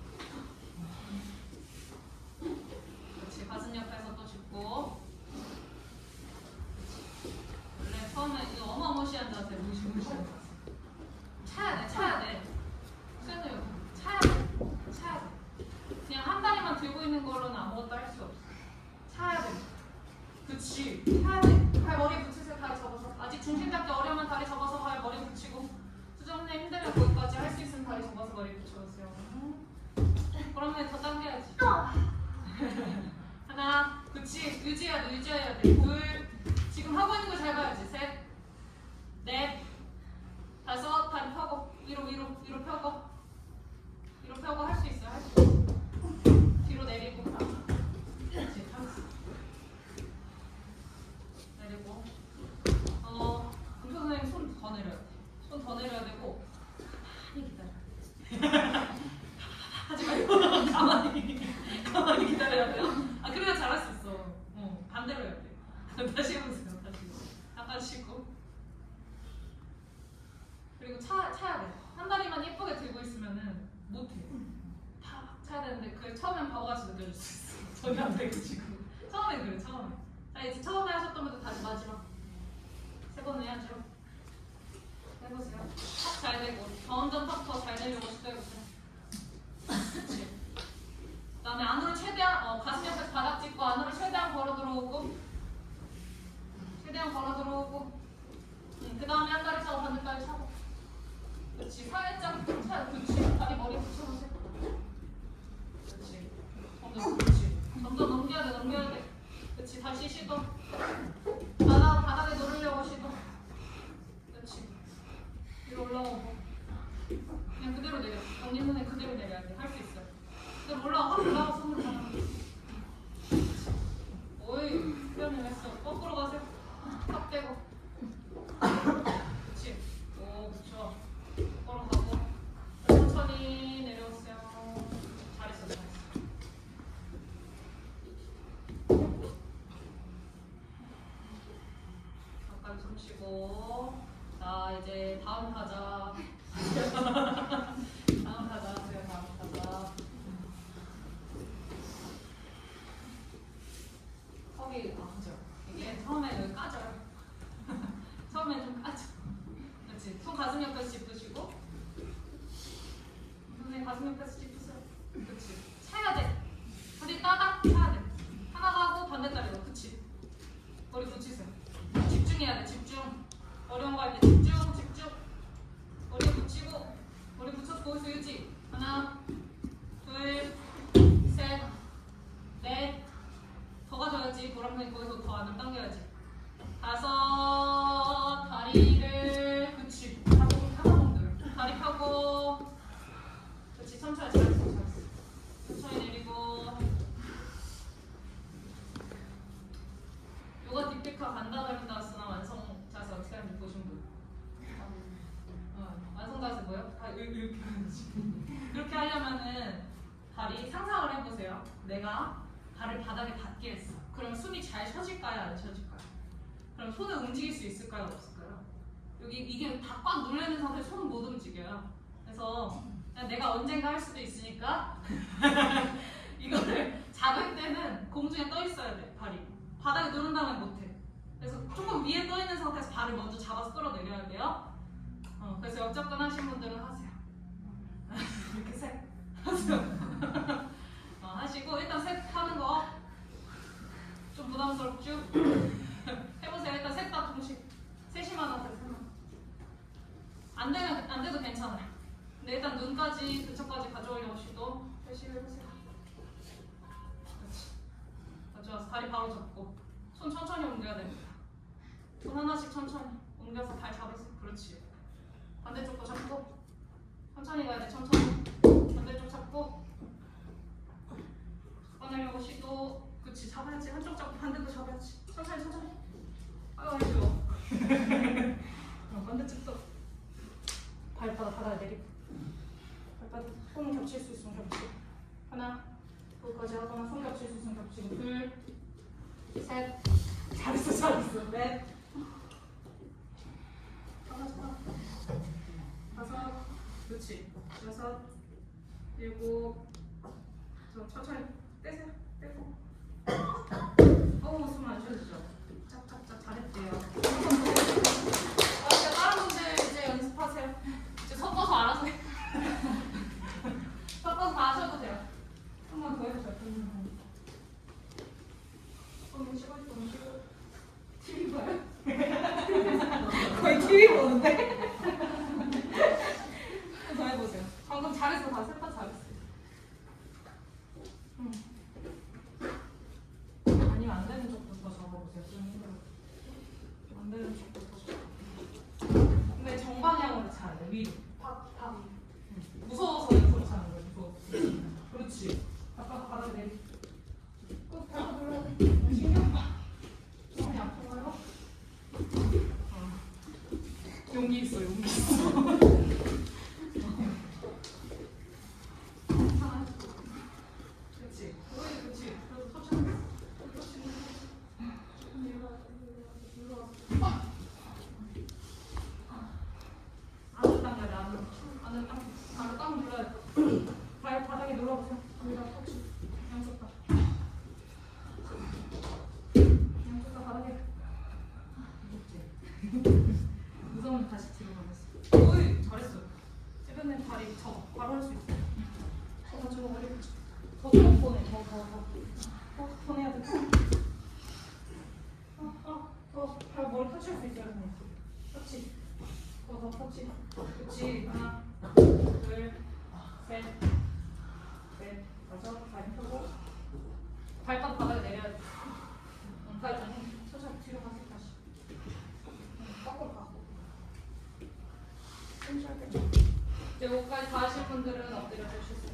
그렇지. 가슴 옆에서 또 짚고. 원래 처음에 이거 어마무시한 자세, 무시한 자세. 차야 돼. 그래도 차야 돼. 그냥 한 다리만 들고 있는 걸로는 아무것도 할 수 없어. 차야 돼. 그치. 차야 돼. 발 머리 붙이세요. 다리 접어서. 아직 중심 잡기 어려우면 다리 접어서 발 머리 붙이고. 수정님 힘들면 거기까지 할 수 있으면 다리 접어서 머리 붙여주세요. 그러면 더 당겨야지. 하나. 그치. 유지해야 돼. 둘. 지금 하고 있는 거 잘 봐야지. 셋. 넷. 다섯. 다리 펴고. 위로 펴고. 위로 펴고 할 수 있어요. 뒤로 내리고. 그렇지. 내리고. 금표 선생님 손 더 내려야 돼. 손 더 내려야 되고. 가만히 기다려. 하지 말고 가만히 기다려야 돼요. 그래야 잘할 수 있어. 반대로 해야 돼. 다시 해보세요. 다시. 잠깐 쉬고. 그리고 차야 돼. 한 다리만 예쁘게 들고 있으면은 못해. 다 차야 되는데 그게 처음엔 바보같이 느껴질 수 있어. 전혀 안 되고 지금. 처음에 그래. 자 이제 처음에 하셨던 분들 다시 마지막. 세 번 해야죠. 완전 탑더 잘 내려고 시도해보세요. 그렇지. 그 다음에 안으로 최대한 가슴 옆에서 바닥 짚고 안으로 최대한 걸어 들어오고 최대한 걸어 들어오고 그 다음에 한 다리 차고 반대다리 차고 그렇지. 살짝 차 그렇지. 다리 머리 붙여보세요. 그렇지. 그렇지. 점점 넘겨야 돼. 그렇지. 다시 시도. 바닥에 누르려고 시도. 그렇지. 위로 올라오고. 그냥 그대로 내려. 언니 눈에 그대로 내려야 돼. 할 수 있어. 그대로 올라가 손으로 가라. 오이, 표현을 했어. 거꾸로 가세요. 탑 대고. 그렇지. 오, 그쵸. 거꾸로 가고. 천천히 내려오세요. 잘했어. 잠깐 숨 쉬고. 자, 이제 다음 타자. 다음 타자 하세요. 다음 타자. 턱이 그죠? 이게 처음에 여기 까져요. 처음에 좀 까져. 그렇지. 손 가슴 옆에서 짚으시고. 손에 가슴 옆에서 짚으세요. 그렇지. 차야 돼. 다리 따닥 차야 돼. 하나 가고 반대다리로. 그렇지. 머리 붙이세요. 집중해야 돼. 집중. 어려운 거 할 때 집중. 머리 붙이고 머리 붙여서 거기서 유지. 하나, 둘, 셋, 넷. 더 가져야지. 보람선이 거기서 더 안을 당겨야지. 다섯. 다리를 그치. 하나봉들. 다리 펴고. 그치. 천천히 잘했어. 천천히 내리고. 요가 딥피카 간다가린다스나 완성 자세 어떻게 하는지 보신 분? 완성 자세 뭐요? 이렇게 하려면은 다리 상상을 해보세요. 내가 발을 바닥에 닿게 했어. 그럼 숨이 잘 쉬어질까요? 안 쉬어질까요? 그럼 손을 움직일 수 있을까요? 없을까요? 여기 이게 다 꽉 눌려있는 상태에 손은 못 움직여요. 그래서 그냥 내가 언젠가 할 수도 있으니까 이거를 잡을 때는 공중에 떠 있어야 돼. 발이 바닥에 누른 다음에 못해. 그래서 조금 위에 떠 있는 상태에서 발을 먼저 잡아서 끌어내려야 돼요. 그래서 역접근 하신 분들은 하세요. 이렇게 셋 하세요. 하시고 일단 셋 하는 거 좀 부담스럽죠? 해보세요. 일단 셋 다 동시에 셋이만 하세요. 안 돼도 괜찮아요. 근데 일단 눈까지 근처까지 가져오려고 시도 열심히 해보세요. 그렇지. 가져와서 다리 바로 잡고 손 천천히 옮겨야 됩니다. 손 하나씩 천천히 옮겨서 발 잡으세요. 그렇지. 반대쪽도 잡고 천천히 가야 돼. 천천히 반대쪽 잡고 꺼내려고 시도. 그렇지. 잡아야지. 한쪽 잡고 반대도 잡아야지. 천천히 아유 아쉬워. 반대쪽도 발바닥 바닥에 내리고 발바닥 손 겹칠 수 있으면 겹치고 하나 거기까지 하거나 손 겹칠 수 있으면 겹치고 둘 셋 잘했어 넷 다섯 그렇지 여섯 일곱 저 천천히 떼세요 떼고 어우 숨 안 쉬어지죠 짝짝짝 잘했대요. 이제 다른 분들 이제 연습하세요. 이제 섞어서 알아서 해. 섞어서 다 하셔도 돼요. 한 번 더 해보세요. 너무 쉬고 TV 봐요? 거의 TV 보는데? 더 해보세요. 방금 잘했어. 다 셋 다 잘했어. 아니면 안 되는 쪽부터 적어보세요. 좀 힘들어. 안 되는 쪽부터 적어보세요. 근데 정방향으로 차야 돼. 위로. 팍. 무서워서 옆으로 차는 거야. 무서워. 그렇지. 바닥에 내리. 꼭 밟아 눌러야 돼. 신경 봐. 손이 아픈가요? 용기 있어. 그렇지. 그렇지. 그래서 천천히. 안으로 당겨야 돼. 안으로 딱 눌러야 돼. 발 바닥에 눌러보세요. 여기다 톡. 양쪽 다. 양쪽 다 바닥에. 무서우면 다시 뒤로 가겠어. 오이 잘했어. 다리 저 바로 할 수 있어. 저거 머리 더 보내. 더 보내야 돼. 발 머리 터칠 수 있어야 돼. 터치. 더 터치. 그렇지. 하나, 둘, 셋, 넷, 다섯. 다리 펴고. 발바닥 바닥에 내려야 돼. 발바닥 서서 뒤로 가서 다시. 거꾸로 가고. 이제 여기까지 다 하실 분들은 엎드려 주시고.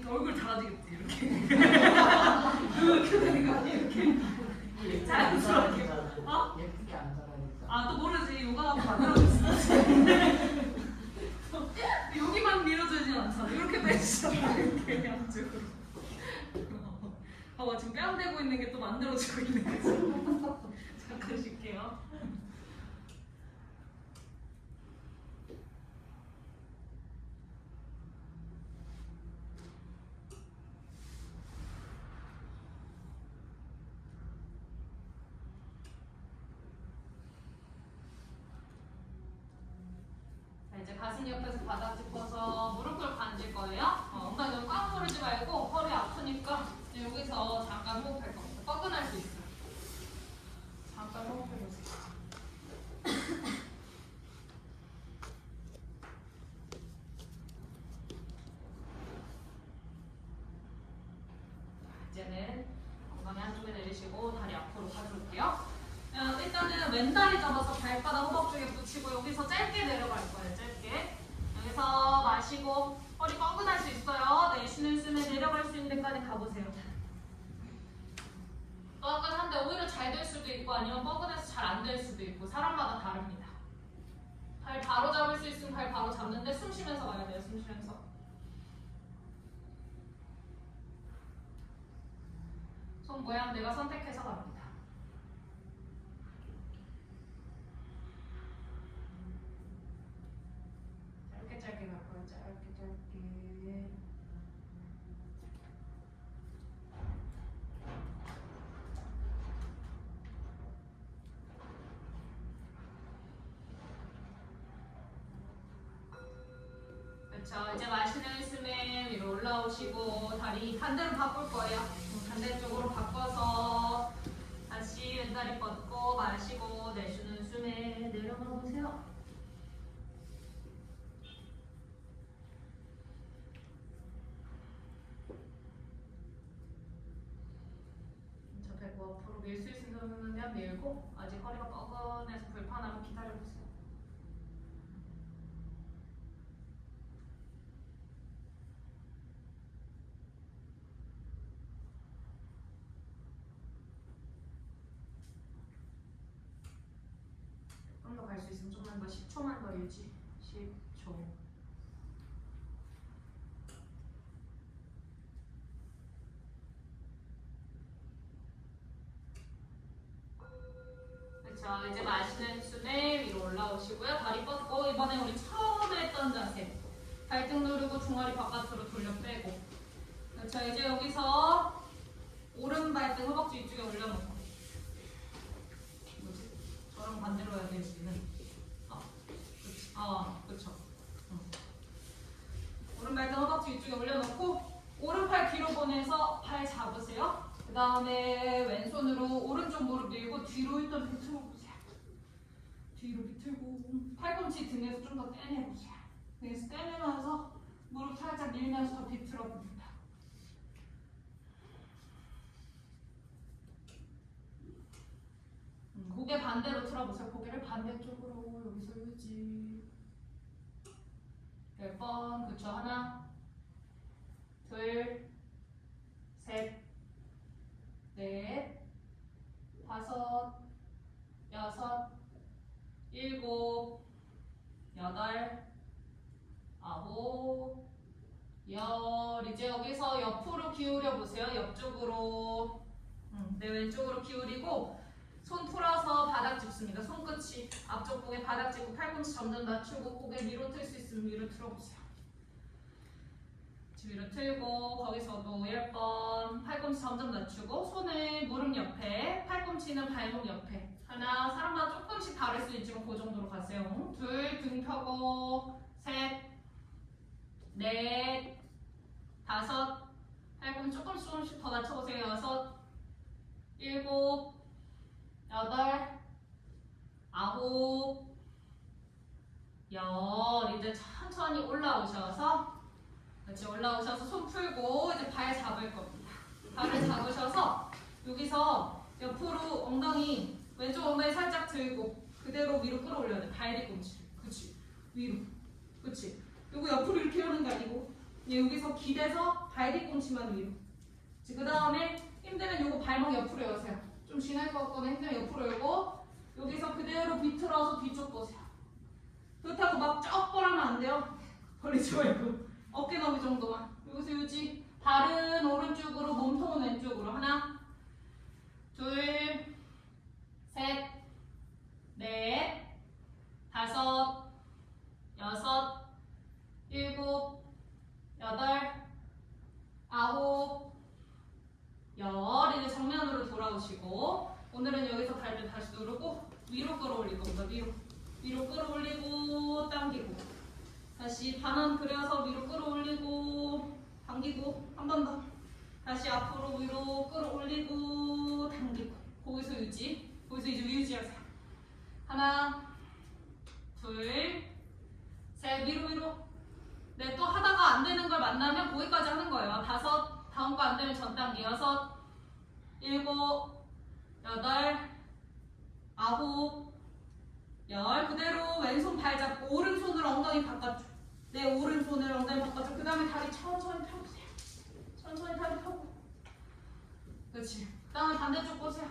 얼굴 작아지겠지 이렇게. 이렇게 되는 거 아니야 이렇게. 자연스럽게. 어? 예쁘게 앉아가니까. 아 또 모르지 요가하고 만들어줬어. 여기만 밀어주진 않잖아. 이렇게 빼주잖아. 이렇게 양쪽으로. 봐봐 지금 뺨 대고 있는 게 또 만들어지고 있는 거지. 잠깐 쉴게요. 이제 가슴 옆에서 바닥 짚어서 무릎 꿇고 앉을 거예요. 엉덩이 너무 꽉 누르지 말고 허리 아프니까 여기서 잠깐 호흡할 겁니다. 뻐근할 수 있어요. 잠깐 호흡해보세요. 이제는 엉덩이 한쪽에 내리시고 다리 앞으로 가져올게요. 일단은 왼다리 잡아서 발바닥 허벅지에 붙이고 여기서 짧게 내려갈 거예요. 짧게. 여기서 마시고 허리 뻐근할 수 있어요. 내쉬는 숨에 내려갈 수 있는 데까지 가보세요. 뻐근한데 오히려 잘 될 수도 있고 아니면 뻐근해서 잘 안 될 수도 있고 사람마다 다릅니다. 발 바로 잡을 수 있으면 발 바로 잡는데 숨 쉬면서 가야 돼요. 숨 쉬면서. 손 모양 내가 선택해서 갑니다. 짧게 갈 거예요. 짧게. 그렇죠. 이제 마시는 숨에 위로 올라오시고 다리 반대로 바꿀 거예요. 반대쪽으로 바꿔서 다시 왼다리 뻗고 마시고 내쉬는 숨에 내려가 보세요. 저 배고 앞으로 밀 수 있으면 밀고 아직 허리가 뻐근해서 불편하면 기다려보세요. 좀 더 갈 수 있으면 조금만 더 10초만 더 유지. 10초. 그렇죠. 이제 마시는 숨에 위로 올라오시고요. 다리 뻗고 이번에 우리 처음에 했던 자세. 발등 누르고 종아리 바깥으로 돌려 빼고. 그렇죠. 이제 여기서 오른 발등 허벅지 위쪽에 올려놓고. 뭐지? 저랑 반대로 해야 돼 지금. 그렇죠. 오른발등 허벅지 위쪽에 올려놓고 오른팔 뒤로 보내서 팔 잡으세요. 그 다음에 왼손으로 오른쪽 무릎 밀고 뒤로 일단 비틀어 보세요. 뒤로 비틀고 팔꿈치 등에서 좀 더 떼내보세요. 등에서 떼내면서 무릎 살짝 밀면서 더 비틀어 봅니다. 고개 반대로 틀어보세요. 고개를 반대쪽으로 여기서 유지. 10번. 그쵸. 하나, 둘, 셋, 넷, 다섯, 여섯, 일곱, 여덟, 아홉, 열. 이제 여기서 옆으로 기울여 보세요. 옆쪽으로. 내 왼쪽으로 기울이고 손 풀어서 바닥 짚습니다. 손끝이 앞쪽 고개 바닥 짚고 팔꿈치 점점 낮추고 고개 위로 틀 수 있으면 위로 틀어보세요. 위로 틀고 거기서도 10번 팔꿈치 점점 낮추고 손을 무릎 옆에 팔꿈치는 발목 옆에 하나 사람마다 조금씩 다를 수 있지만 그 정도로 가세요. 둘 등 펴고 셋 넷 다섯 팔꿈치 조금씩 더 낮춰보세요. 여섯 일곱 여덟 아홉 열 이제 천천히 올라오셔서 그렇지 올라오셔서 손 풀고 이제 발 잡을 겁니다. 발을 잡으셔서 여기서 옆으로 엉덩이 왼쪽 엉덩이 살짝 들고 그대로 위로 끌어올려야 돼. 발 뒤꿈치 그렇지 위로 그렇지 요거 옆으로 이렇게 하는 게 아니고 여기서 기대서 발 뒤꿈치만 위로 그 다음에 힘들면 요거 발목 옆으로 여세요. 좀 지날 것 같거나 힘들면 옆으로 열고 여기서 그대로 비틀어서 뒤쪽 보세요. 그렇다고 막 쩍 벌하면 안 돼요. 벌리지 말고 어깨 너비 정도만. 여기서 유지. 발은 오른쪽으로 몸통은 왼쪽으로. 하나 둘 셋 넷 다섯 여섯 일곱 여덟 아홉 열 이제 정면으로 돌아오시고 오늘은 여기서 발을 다시 누르고 위로 끌어올릴 겁니다. 위로 끌어올리고 당기고 다시 반원 그려서 위로 끌어올리고 당기고 한 번 더 다시 앞으로 위로 끌어올리고 당기고 거기서 유지 거기서 이제 유지하세요. 하나 둘 셋 위로 네, 또 하다가 안 되는 걸 만나면 거기까지 하는 거예요. 다섯 다음 거 안 되면 전 단계 여섯 일곱 여덟 아홉 열 그대로 왼손 발 잡고 오른손으로 엉덩이 바깥쪽 네 오른손으로 엉덩이 바깥쪽 그 다음에 다리 천천히 펴보세요. 천천히 다리 펴고 그렇지 그 다음에 반대쪽 보세요.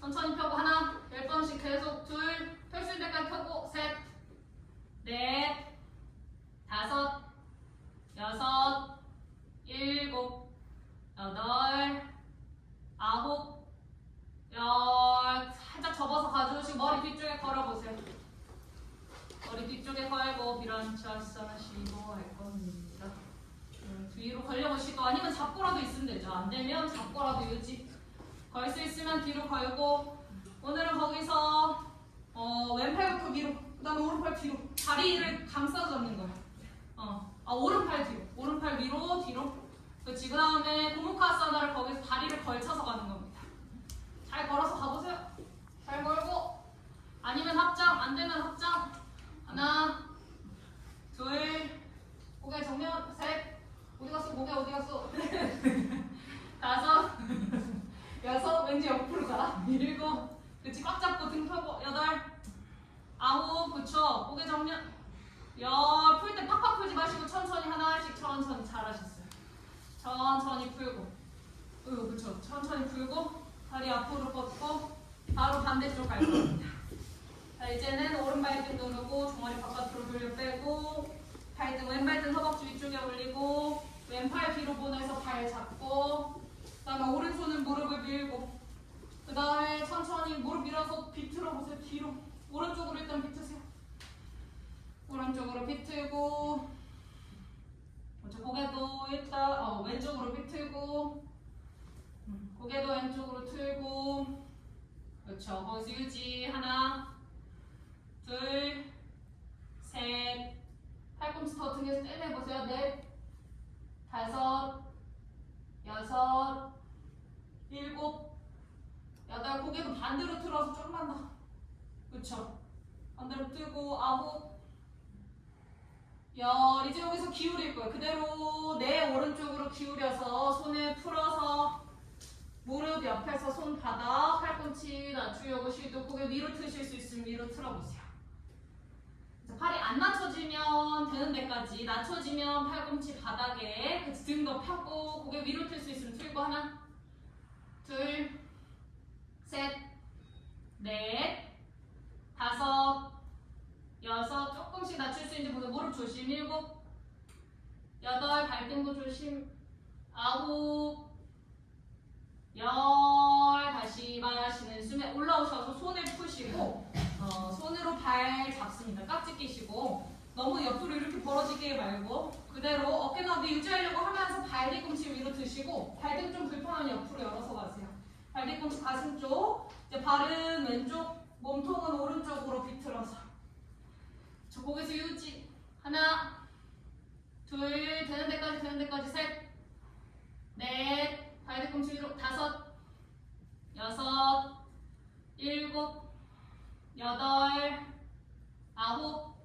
천천히 펴고 하나 10번씩 계속 둘 펼 수 있는 데까지 펴고 셋 넷 다섯 여섯 일곱 여덟 아홉 열 살짝 접어서 가져오시고 머리 뒤쪽에 걸어보세요. 머리 뒤쪽에 걸고 비런치 하시고 할 겁니다. 뒤로 걸려보시고 아니면 잡고라도 있으면 되죠. 안 되면 잡고라도 유지. 걸 수 있으면 뒤로 걸고 오늘은 거기서 왼팔부터 위로 그 다음에 오른팔 뒤로 다리를 감싸 잡는 거예요. 오른팔 뒤로 오른팔 위로 뒤로 그렇지. 그 다음에 고무카사나를 거기서 다리를 걸쳐서 가는 겁니다. 잘 걸어서 가보세요. 잘 걸고 아니면 합장 안 되면 합장 하나 둘 고개 정면 셋 어디 갔어 고개 어디 갔어 다섯 여섯 왠지 옆으로 가라 일곱 그치 꽉 잡고 등 펴고 여덟 아홉 그쵸 고개 정면 열 풀 때 팍팍 풀지 마시고 천천히 하나씩 천천히 잘하셨어요. 천천히 풀고 그쵸 천천히 풀고 다리 앞으로 뻗고 바로 반대쪽 갈 겁니다. 자 이제는 오른발등 누르고 종아리 바깥으로 돌려 빼고 발등 왼발등 허벅지 위쪽에 올리고 왼팔 뒤로 보내서 발 잡고 그 다음에 오른손은 무릎을 밀고 그 다음에 천천히 무릎 밀어서 비틀어 보세요. 뒤로 오른쪽으로 일단 비트세요. 오른쪽으로 비틀고 고개도 일단 왼쪽으로 비틀고 고개도 왼쪽으로 틀고 그렇죠. 거기서 유지 하나 둘 셋 팔꿈치 더 등에서 떼내보세요. 넷 다섯 여섯 일곱 여덟 고개도 반대로 틀어서 좀만 더 그렇죠. 반대로 틀고 아홉 열 이제 여기서 기울일 거예요. 그대로 내 오른쪽으로 기울여서 손을 풀어서 무릎 옆에서 손바닥 팔꿈치 낮추려고 시도 고개 위로 트실 수 있으면 위로 틀어보세요. 팔이 안 낮춰지면 되는 데까지 낮춰지면 팔꿈치 바닥에 등 더 펴고 고개 위로 틀 수 있으면 틀고 하나 둘 셋 넷 다섯 여섯 조금씩 낮출 수 있는지 보세요. 무릎 조심 일곱 여덟 발등도 조심 아홉 열. 다시 마시는 숨에 올라오셔서 손을 푸시고 손으로 발 잡습니다. 깍지 끼시고 너무 옆으로 이렇게 벌어지게 말고 그대로 어깨 너비 유지하려고 하면서 발 뒤꿈치 위로 드시고 발등 좀 불편하면 옆으로 열어서 가세요. 발 뒤꿈치 가슴 쪽. 이제 발은 왼쪽, 몸통은 오른쪽으로 비틀어서. 저 거기서 유지. 하나, 둘, 되는 데까지 셋, 넷, 발 뒤꿈치 위로 다섯, 여섯, 일곱, 여덟, 아홉,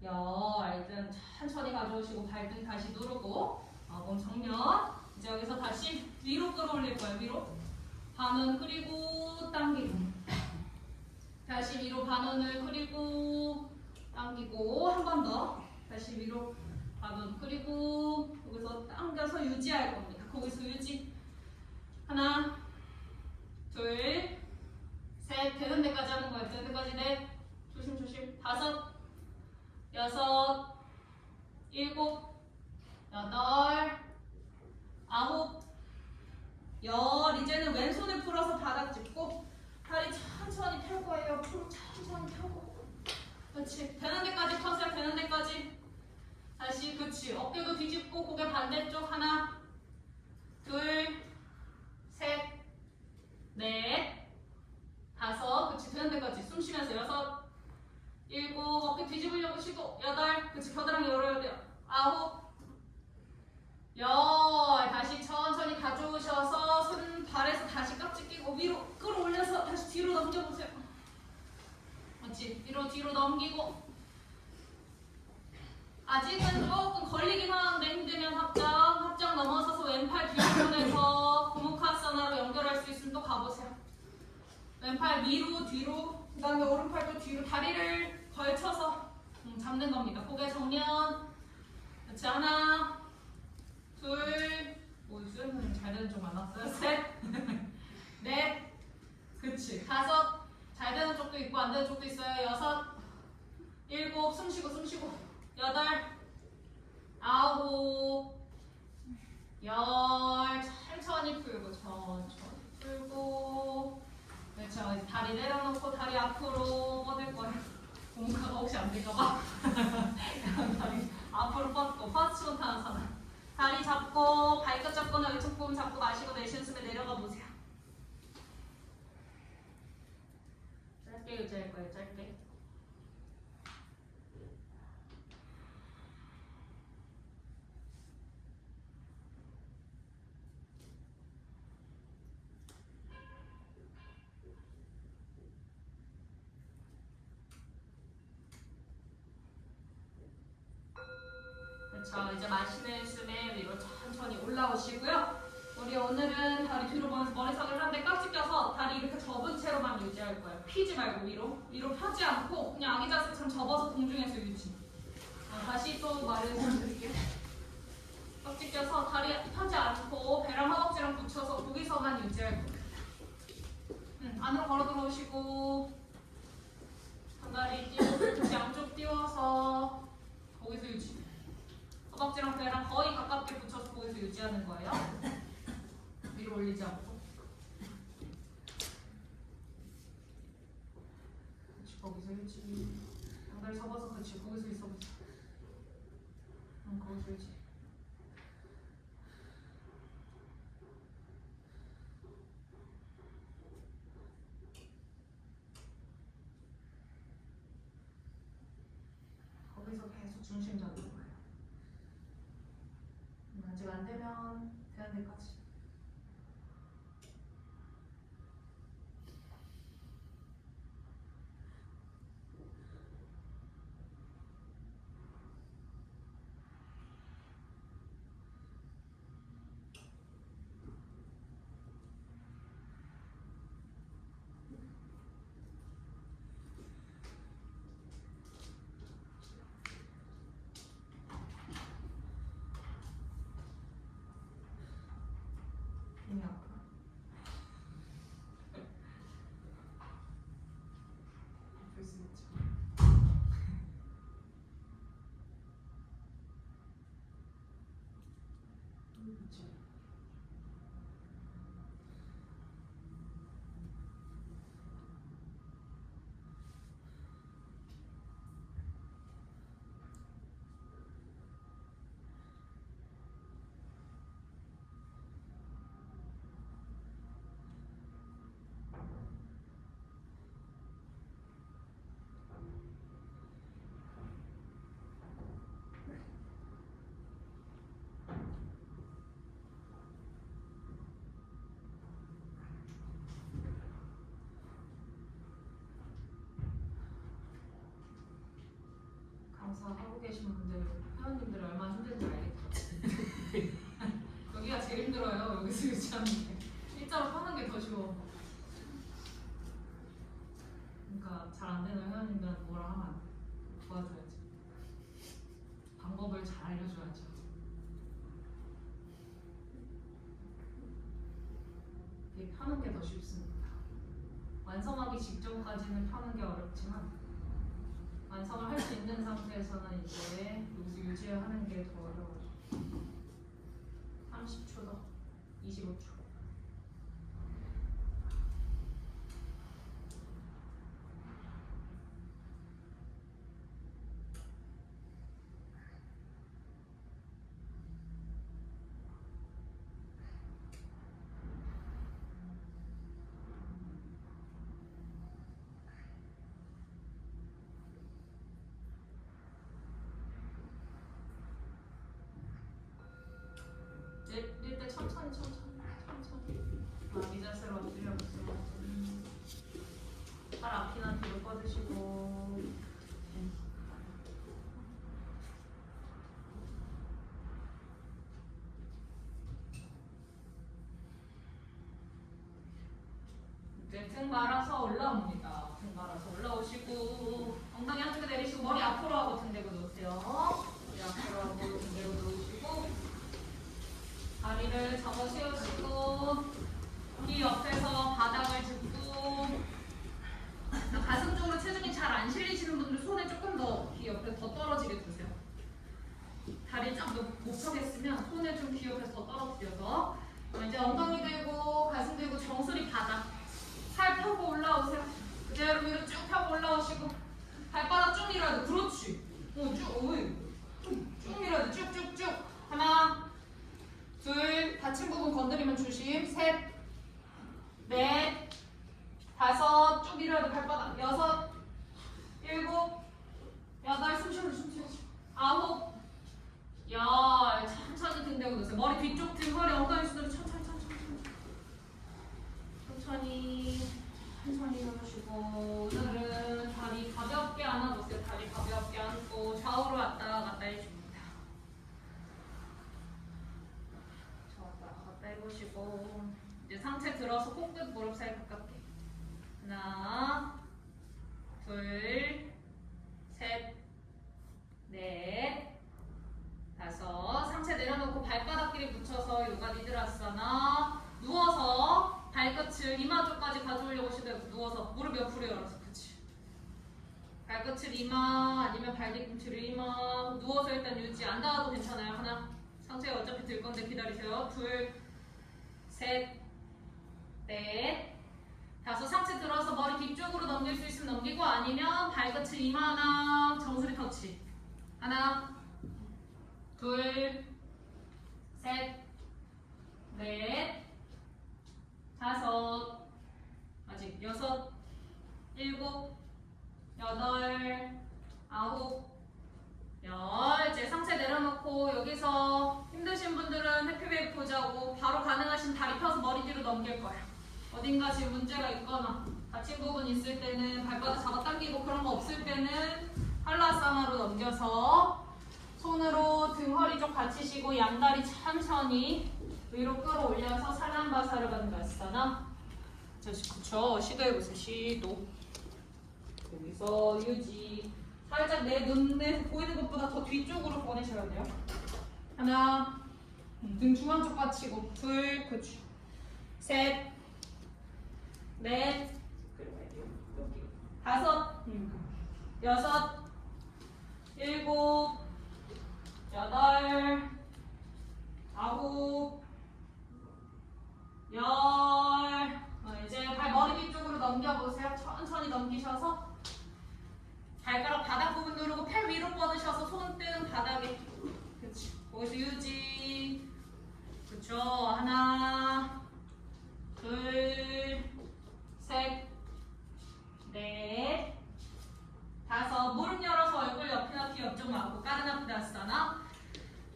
열. 등 천천히 가져오시고 발등 다시 누르고 몸 정면. 이제 여기서 다시 위로 끌어올릴 거예요. 위로 반원 그리고 당기고 다시 위로 반원을 그리고 당기고 한 번 더 다시 위로 반원 그리고 여기서 당겨서 유지할 겁니다. 거기서 유지. 하나, 둘, 셋. 되는 데까지 하는 거예요. 되는 데까지 넷. 조심. 다섯, 여섯, 일곱, 여덟, 아홉, 열. 이제는 왼손을 풀어서 바닥 짚고 다리 천천히 펼 거예요. 옆으로 천천히 펴고. 그렇지. 되는 데까지 펴세요. 되는 데까지. 다시 그렇지. 어깨도 뒤집고 고개 반대쪽. 하나, 둘, 셋, 넷, 다섯. 그렇지. 되는 데까지. 숨 쉬면서 여섯, 일곱. 어깨 뒤집으려고 시도. 여덟. 그렇지. 겨드랑이 열어야 돼요. 아홉, 열. 다시 천천히 가져오셔서 손 발에서 다시 깍지 끼고 위로 끌어올려서 다시 뒤로 넘겨보세요. 그렇지. 뒤로 넘기고. 아직은 조금 걸리긴 하는데 힘들면 합장 넘어서서 왼팔 뒤로 보내서 고무카사나로 연결할 수 있으면 또 가보세요. 왼팔 위로 뒤로 그 다음에 오른팔도 뒤로 다리를 걸쳐서 잡는 겁니다. 고개 정면. 그렇지. 하나, 둘, 무슨 잘 되는 쪽 만났어요? 셋, 넷, 그치. 다섯, 잘 되는 쪽도 있고 안 되는 쪽도 있어요. 여섯, 일곱, 숨 쉬고. 여덟, 아홉, 열. 천천히 풀고. 그렇죠. 다리 내려놓고 다리 앞으로 뻗을 거예요. 공부가 혹시 안 될까봐. 다리 앞으로 뻗고 파스톤 타는 사람. 다리 잡고 발끝 잡거나 왼쪽 봄 잡고 마시고 내쉬는 숨에 내려가 보세요. 짧게 유지할 거예요. 짧게. 그렇죠. 이제 마시는 숨에 위로 천천히 올라오시고요. 우리 오늘은 다리 뒤로 보면서 머리석을 하는데 깍지 껴서 다리 이렇게 접은 채로만 유지할 거예요. 피지 말고 위로 펴지 않고 그냥 아기 자세처럼 접어서 공중에서 유지. 다시 또 말해드릴게요. 깍지 껴서 다리 펴지 않고 배랑 허벅지랑 붙여서 거기서만 유지할 거예요. 안으로 걸어 들어오시고 한 다리 띄우고 양쪽 띄워서 거기서 유지. 허벅지랑 배랑 거의 가깝게 붙여서 거기서 유지하는 거예요. 위로 올리지 않고. 그렇지. 거기서 유지. 양다리 접어서 그렇지. 거기서 있어보자. 거기서 유지. 거기서 계속 중심 잡는 거예요. 아직 안 되면 되는 데까지. 강사 하고 계신 분들, 회원님들 얼마나 힘든지 알겠다. 여기가 제일 힘들어요. 여기서 유지하는 게. 일자로 펴는 게 더 쉬워. 그러니까 잘 안 되는 회원님들한테 뭐라 하면 안 돼. 도와줘야지. 방법을 잘 알려줘야죠. 이게 펴는 게 더 쉽습니다. 완성하기 직전까지는 펴는 게 어렵지만 완성을 할 수 있는 상태에서는 이제 여기서 유지하는 게 더 어려워요. 30초 더, 25초. 릴 때 천천히 이 자세로 엎드려보세요. 팔 앞이나 뒤로 뻗으시고 이제 등 말아서 올라옵니다. 등 말아서 올라오시고 엉덩이 한쪽에 내리시고 머리 앞으로 하고 등 대고 놓으세요. 머리 앞으로 하고 등 대고 놓으시고 다리를 접어 세우시고 귀 옆에서 바닥을 짚고 가슴 쪽으로 체중이 잘 안 실리시는 분들 손에 조금 더 귀 옆에 더 떨어지게 두세요. 다리 쫙 못 펴겠으면 손에 좀 귀 옆에서 더 떨어뜨려서 이제 엉덩이 들고 가슴 들고 정수리 바닥 팔 펴고 올라오세요. 그대로 위로 쭉 펴고 올라오시고 발바닥 쭉 밀어야 돼. 그렇지. 쭉 밀어야 돼. 쭉쭉쭉. 하나 둘, 다친 부분 건드리면 조심. 셋, 넷, 다섯, 쭉 밀어야 돼. 발바닥. 여섯, 일곱, 여덟, 숨 쉬어. 아홉, 열. 천천히 등 대고 놓으세요. 머리 뒤쪽 등, 허리, 엉덩이 수두로 천천히 놓으시고 오늘은 다리 가볍게 안아보세요. 다리 가볍게 안고 좌우로 왔다 갔다 해줍니다. 해보시고 이제 상체 들어서 코끝 무릎 사이 가깝게 하나 둘 셋 넷 다섯 상체 내려놓고 발바닥끼리 붙여서 요가 니드라사나 누워서 발끝을 이마 쪽까지 가져오려고 시도해서 누워서 무릎 옆으로 열어서 그치 발끝을 이마 아니면 발 뒤꿈치를 이마 누워서 일단 유지 안 닿아도 괜찮아요. 하나 상체 어차피 들 건데 기다리세요. 둘 셋, 넷, 다섯 상체 들어서 머리 뒤쪽으로 넘길 수 있으면 넘기고 아니면 발끝을 이마 하나, 정수리 터치. 하나, 둘, 셋, 넷, 다섯, 아직 여섯, 일곱, 여덟, 아홉, 열. 이제 상체 내려놓고 여기서 힘드신 분들은 해피웨이브 포즈하고 바로 가능하신 다리 펴서 머리 뒤로 넘길 거예요. 어딘가 지금 문제가 있거나 다친 부분 있을 때는 발바닥 잡아당기고 그런 거 없을 때는 할라사나로 넘겨서 손으로 등 허리 쪽 받치시고 양다리 천천히 위로 끌어올려서 살람바사르반가사나. 그쵸? 시도해보세요. 시도. 여기서 유지. 살짝 내 눈에 보이는 것보다 더 뒤쪽으로 보내셔야 돼요. 하나, 등 중앙 쪽 받치고 둘, 그렇지. 셋, 넷, 다섯, 여섯, 일곱, 여덟, 아홉, 열. 이제 발 머리 뒤쪽으로 넘겨보세요. 천천히 넘기셔서 발가락 바닥 부분 누르고 팔 위로 뻗으셔서 손등은 바닥에. 그렇지. 거기서 유지. 그렇죠. 하나, 둘, 셋, 넷, 다섯. 무릎 열어서 얼굴 옆이나 귀 옆쪽 막고 까르나프다스나.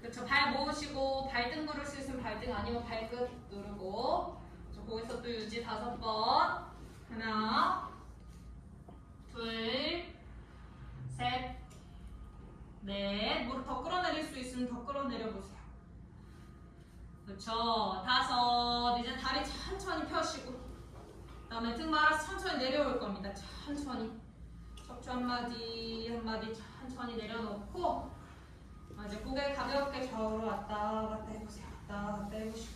그렇죠. 발 모으시고 발등 누를 수 있으면 발등 아니면 발끝 누르고. 그렇죠. 거기서 또 유지 5번. 하나, 둘, 셋, 넷. 무릎 더 끌어내릴 수 있으면 더 끌어내려보세요. 그렇죠. 다섯. 이제 다리 천천히 펴시고 그 다음에 등 말아서 천천히 내려올 겁니다. 천천히. 척추 한마디 한마디 천천히 내려놓고 이제 고개 가볍게 좌우로 왔다 갔다 해보세요. 왔다 갔다 해보시고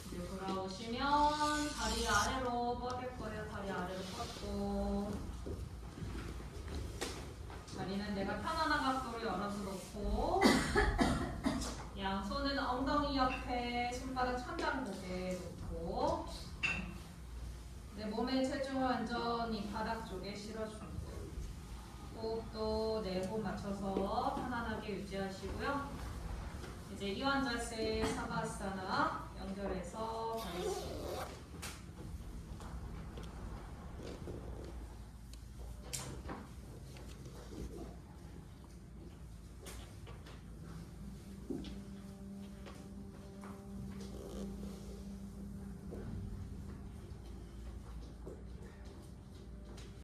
이제 돌아오시면 다리 아래로 뻗을 거예요. 다리 아래로 뻗고 다리는 내가 편안한 각도로 열어서 놓고 양손은 엉덩이 옆에 손바닥 천장 고개 놓고 내 몸의 체중을 완전히 바닥 쪽에 실어줍니다. 호흡도 내 호흡 맞춰서 편안하게 유지하시고요. 이제 이완 자세 사바아사나 연결해서